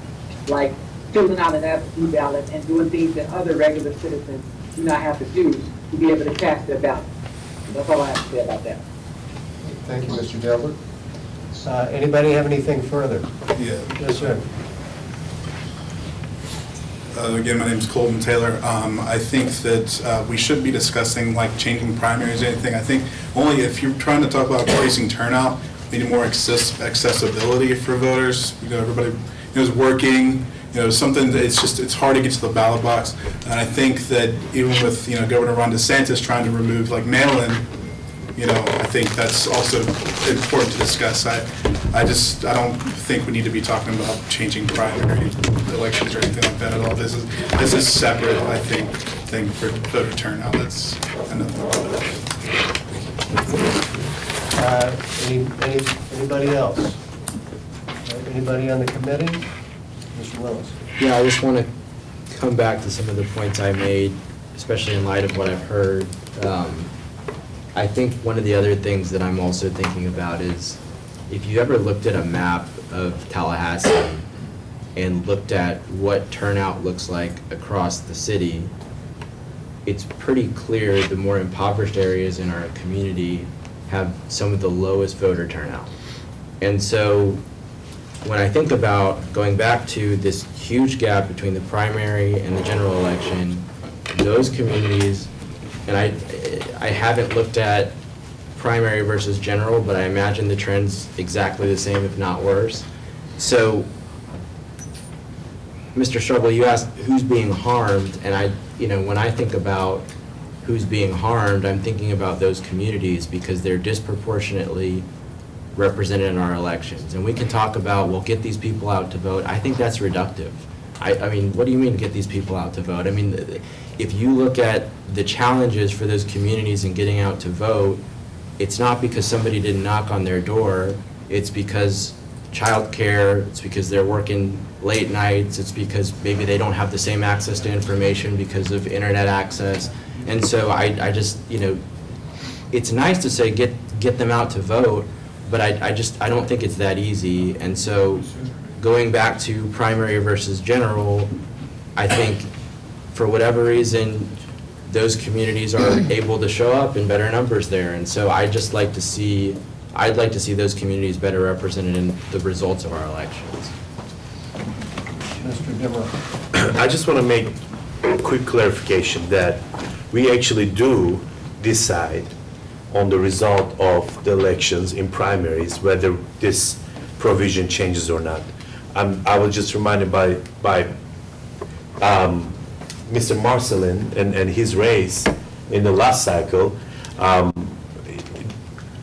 like filling out an absentee ballot and doing things that other regular citizens do not have to do to be able to cast their ballot. That's all I have to say about that. Thank you, Mr. Delbert. Anybody have anything further? Yeah. Yes, sir. Again, my name is Colton Taylor. I think that we shouldn't be discussing like changing primaries or anything. I think only if you're trying to talk about increasing turnout, we need more accessibility for voters. You know, everybody is working. You know, something that it's hard to get to the ballot box. And I think that even with Governor Ron DeSantis trying to remove like mail-in, I think that's also important to discuss. I don't think we need to be talking about changing primary elections or anything like that at all. This is separate, I think, thing for voter turnout. That's another. Anybody else? Anybody on the committee? Mr. Willis? Yeah, I just want to come back to some of the points I made, especially in light of what I've heard. I think one of the other things that I'm also thinking about is, if you ever looked at a map of Tallahassee and looked at what turnout looks like across the city, it's pretty clear the more impoverished areas in our community have some of the lowest voter turnout. And so when I think about going back to this huge gap between the primary and the general election, those communities, and I haven't looked at primary versus general, but I imagine the trend's exactly the same, if not worse. So, Mr. Struggle, you asked who's being harmed, and when I think about who's being harmed, I'm thinking about those communities because they're disproportionately represented in our elections. And we can talk about, well, get these people out to vote. I think that's reductive. I mean, what do you mean get these people out to vote? I mean, if you look at the challenges for those communities in getting out to vote, it's not because somebody didn't knock on their door. It's because childcare, it's because they're working late nights, it's because maybe they don't have the same access to information because of internet access. And so I just, it's nice to say get them out to vote, but I don't think it's that easy. And so going back to primary versus general, I think for whatever reason, those communities are able to show up in better numbers there. And so I'd like to see those communities better represented in the results of our elections. Mr. Dimmer. I just want to make a quick clarification that we actually do decide on the result of the elections in primaries, whether this provision changes or not. I was just reminded by Mr. Marcelin and his race in the last cycle.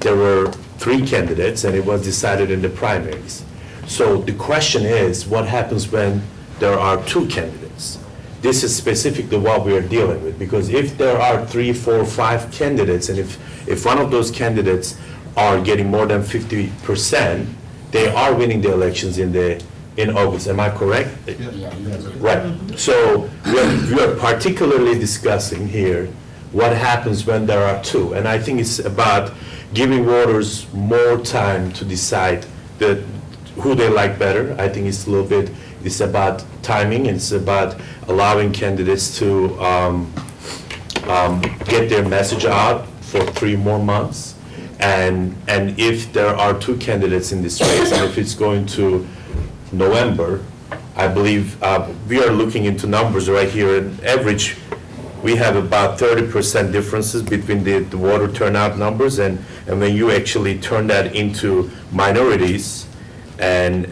There were 3 candidates and it was decided in the primaries. So the question is, what happens when there are 2 candidates? This is specifically what we are dealing with, because if there are 3, 4, 5 candidates, and if one of those candidates are getting more than 50%, they are winning the elections in August. Am I correct? Yeah. Right. So we are particularly discussing here what happens when there are 2. And I think it's about giving voters more time to decide who they like better. I think it's about timing. It's about allowing candidates to get their message out for 3 more months. And if there are 2 candidates in this race, and if it's going to November, I believe we are looking into numbers right here. On average, we have about 30% differences between the voter turnout numbers, and when you actually turn that into minorities and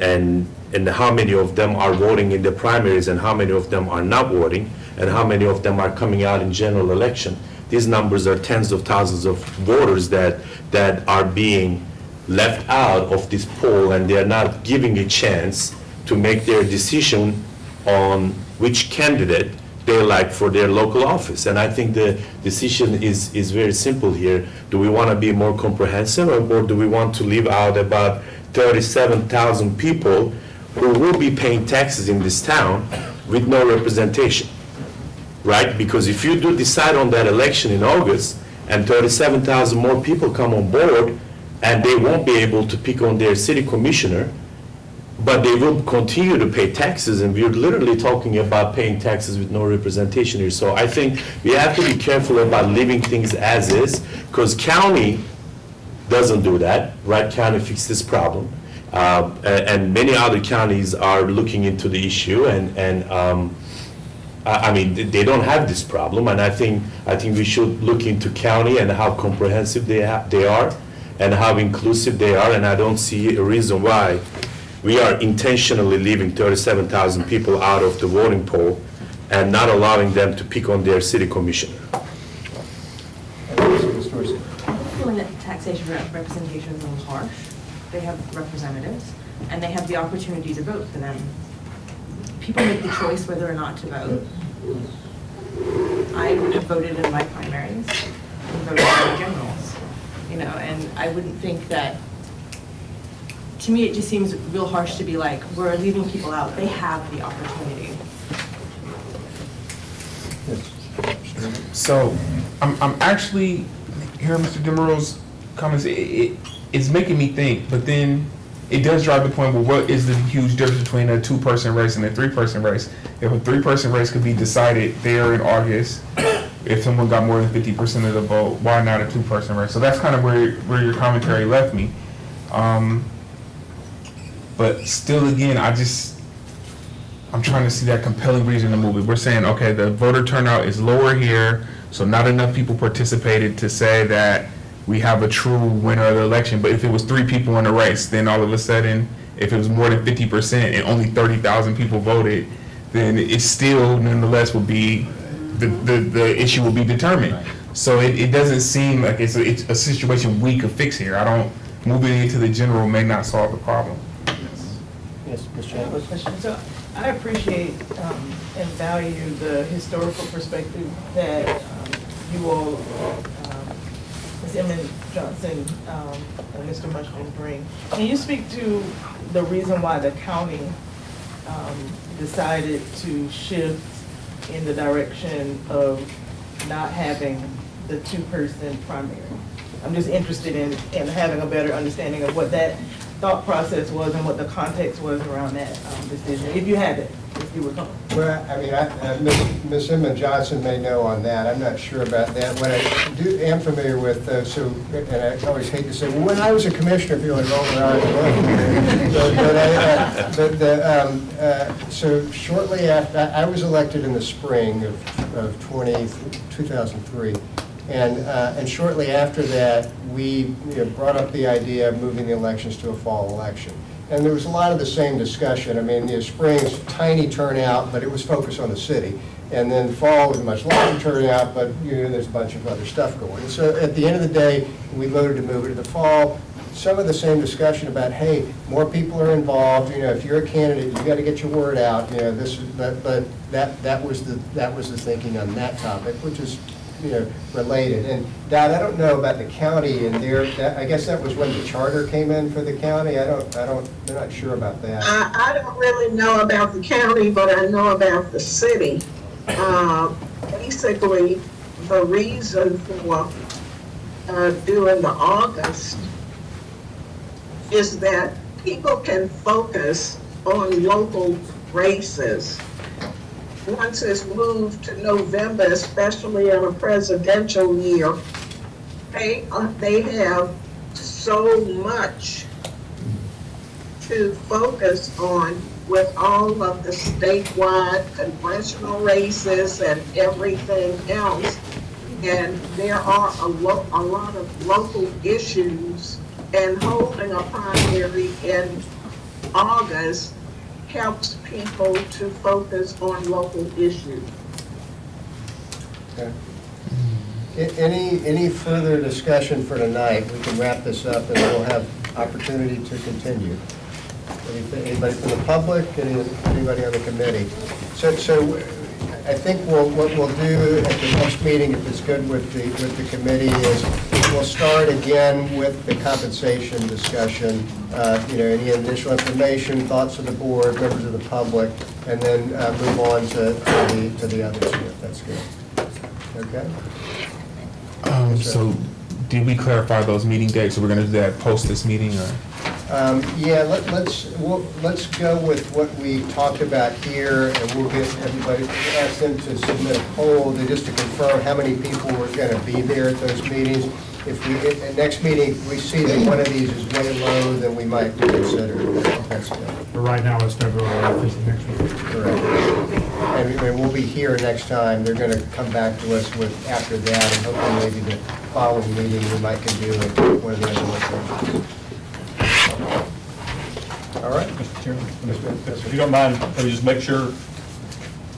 how many of them are voting in the primaries and how many of them are not voting and how many of them are coming out in general election, these numbers are tens of thousands of voters that are being left out of this poll, and they are not giving a chance to make their decision on which candidate they like for their local office. And I think the decision is very simple here. Do we want to be more comprehensive, or do we want to leave out about 37,000 people who will be paying taxes in this town with no representation, right? Because if you do decide on that election in August and 37,000 more people come on board, and they won't be able to pick on their city commissioner, but they will continue to pay taxes, and we're literally talking about paying taxes with no representation here. So I think we have to be careful about leaving things as is, because county doesn't do that, right? County fixed this problem, and many other counties are looking into the issue, and I mean, they don't have this problem, and I think we should look into county and how comprehensive they are, and how inclusive they are, and I don't see a reason why we are intentionally leaving 37,000 people out of the voting poll and not allowing them to pick on their city commissioner. I'm feeling that taxation representation is a little harsh. They have representatives, and they have the opportunity to vote for them. people make the choice whether or not to vote. I have voted in my primaries and voted in my generals, you know, and I wouldn't think that, to me, it just seems real harsh to be like, we're leaving people out. They have the opportunity. So, I'm actually hearing Mr. Demaro's comments. It's making me think, but then it does drive the point, well, what is the huge difference between a 2-person race and a 3-person race? If a 3-person race could be decided there in August, if someone got more than 50% of the vote, why not a 2-person race? So that's kind of where your commentary left me. But still, again, I'm trying to see that compelling reason to move it. We're saying, okay, the voter turnout is lower here, so not enough people participated to say that we have a true winner of the election. But if it was 3 people in the race, then all of a sudden, if it was more than 50% and only 30,000 people voted, then it still nonetheless would be, the issue will be determined. So it doesn't seem like it's a situation we could fix here. Moving it to the general may not solve the problem. Yes, Mr. I have a question. So I appreciate and value the historical perspective that you all, Ms. Emmett Johnson and Mr. Mushman bring. Can you speak to the reason why the county decided to shift in the direction of not having the 2-person primary? I'm just interested in having a better understanding of what that thought process was and what the context was around that decision, if you had it, if you recall. Well, I mean, Ms. Emmett Johnson may know on that. I'm not sure about that. What I am familiar with, and I always hate to say, well, when I was a commissioner, people are like, oh, so shortly after, I was elected in the spring of 2003. And shortly after that, we brought up the idea of moving the elections to a fall election. And there was a lot of the same discussion. I mean, the spring's tiny turnout, but it was focused on the city. And then fall was a much larger turnout, but there's a bunch of other stuff going. And so at the end of the day, we voted to move it to the fall. Some of the same discussion about, hey, more people are involved. If you're a candidate, you got to get your word out. But that was the thinking on that topic, which is related. And Dad, I don't know about the county and I guess that was when the charter came in for the county. I'm not sure about that. I don't really know about the county, but I know about the city. Basically, the reason for doing the August is that people can focus on local races. Once it's moved to November, especially in a presidential year, they have so much to focus on with all of the statewide congressional races and everything else. And there are a lot of local issues, and holding a primary in August helps people to focus on local issues. Okay. Any further discussion for tonight? We can wrap this up and we'll have opportunity to continue. Anybody from the public? Anybody on the committee? So I think what we'll do at the next meeting, if it's good with the committee, is we'll start again with the compensation discussion. Any initial information, thoughts of the board, members of the public, and then move on to the others here, if that's good. Okay? So did we clarify those meeting dates? So we're going to do that post this meeting, or? Yeah, let's go with what we talked about here, and we'll get everybody, ask them to submit a poll just to confirm how many people were going to be there at those meetings. If we, at the next meeting, if we see that one of these is way low, then we might reconsider. That's good. But right now, it's February 5th is the next week. Correct. And we'll be here next time. They're going to come back to us with after that, and hopefully maybe the following meeting we might can do in one of the other locations. All right. Mr. Chairman, if you don't mind, let me just make sure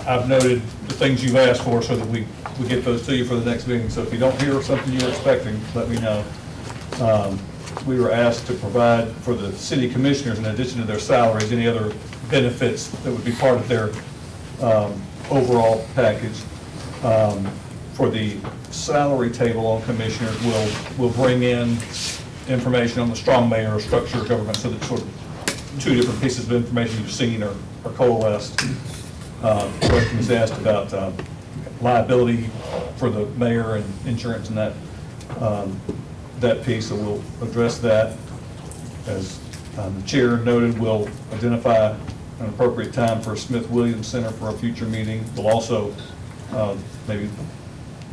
I've noted the things you've asked for so that we get those to you for the next meeting. So if you don't hear something you were expecting, let me know. We were asked to provide for the city commissioners, in addition to their salaries, any other benefits that would be part of their overall package. For the salary table on commissioners, we'll bring in information on the strong mayor structure of government, so that sort of two different pieces of information you've seen are coalesced. Question was asked about liability for the mayor and insurance and that piece, so we'll address that. As the chair noted, we'll identify an appropriate time for Smith-Williams Center for a future meeting. We'll also, maybe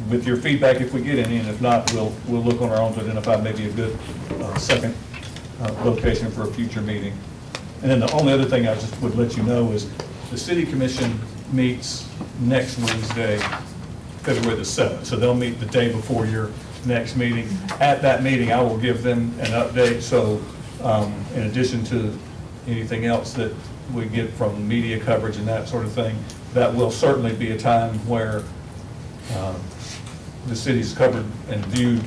with your feedback if we get any, and if not, we'll look on our own to identify maybe a good second location for a future meeting. And then the only other thing I just would let you know is the city commission meets next Wednesday, February the 7th. So they'll meet the day before your next meeting. At that meeting, I will give them an update. So in addition to anything else that we get from media coverage and that sort of thing, that will certainly be a time where the city's covered and viewed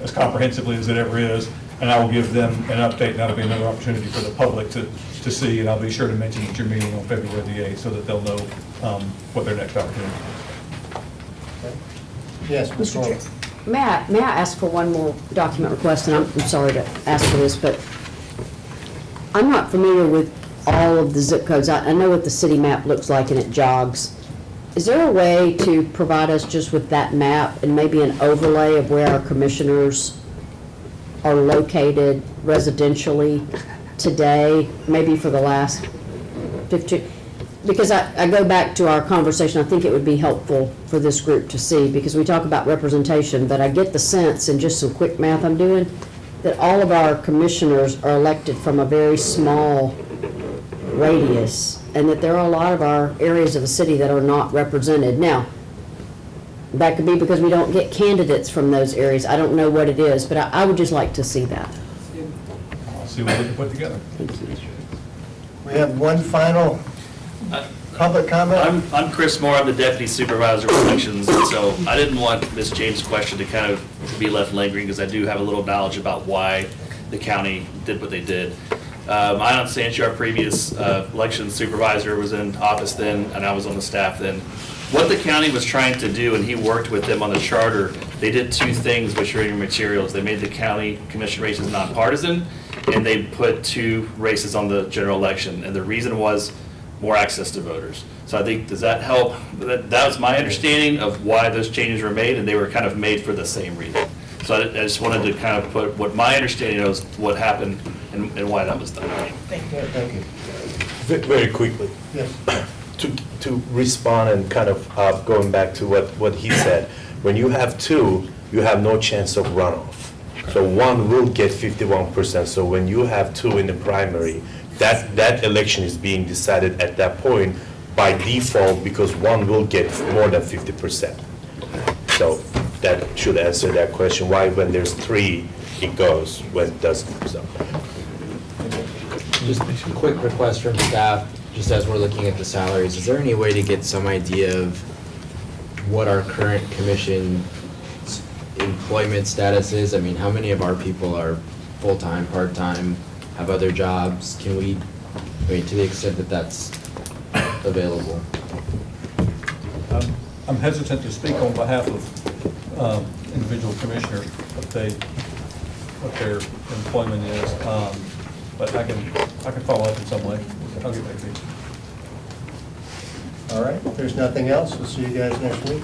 as comprehensively as it ever is, and I will give them an update, and that'll be another opportunity for the public to see, and I'll be sure to mention at your meeting on February the 8th so that they'll know what their next opportunity is. Yes, Mr. Chair. May I ask for one more document request, and I'm sorry to ask for this, but I'm not familiar with all of the zip codes. I know what the city map looks like and it jogs. Is there a way to provide us just with that map and maybe an overlay of where our commissioners are located residentially today, maybe for the last 15? Because I go back to our conversation, I think it would be helpful for this group to see, because we talk about representation, but I get the sense, in just some quick math I'm doing, that all of our commissioners are elected from a very small radius, and that there are a lot of our areas of the city that are not represented. Now, that could be because we don't get candidates from those areas. I don't know what it is, but I would just like to see that. I'll see what we can put together. We have one final public comment. I'm Chris Moore, I'm the Deputy Supervisor of Elections, and so I didn't want Ms. James' question to kind of be left lingering, because I do have a little knowledge about why the county did what they did. Ion Sancho, our previous election supervisor, was in office then, and I was on the staff then. What the county was trying to do, and he worked with them on the charter, they did two things which are in your materials. They made the county commission races nonpartisan, and they put two races on the general election, and the reason was more access to voters. So I think, does that help? That was my understanding of why those changes were made, and they were kind of made for the same reason. So I just wanted to kind of put what my understanding is, what happened and why that was done. Thank you. Thank you. Very quickly. Yes. To respond and kind of going back to what he said, when you have two, you have no chance of runoff. So one will get 51%. So when you have two in the primary, that election is being decided at that point by default, because one will get more than 50%. So that should answer that question, why when there's three, it goes, when it doesn't. So. Just a quick request from staff, just as we're looking at the salaries, is there any way to get some idea of what our current commission employment status is? I mean, how many of our people are full-time, part-time, have other jobs? Can we, I mean, to the extent that that's available? I'm hesitant to speak on behalf of individual commissioners, what their employment is, but I can follow up in some way. I'll get back to you. All right, if there's nothing else, we'll see you guys next week.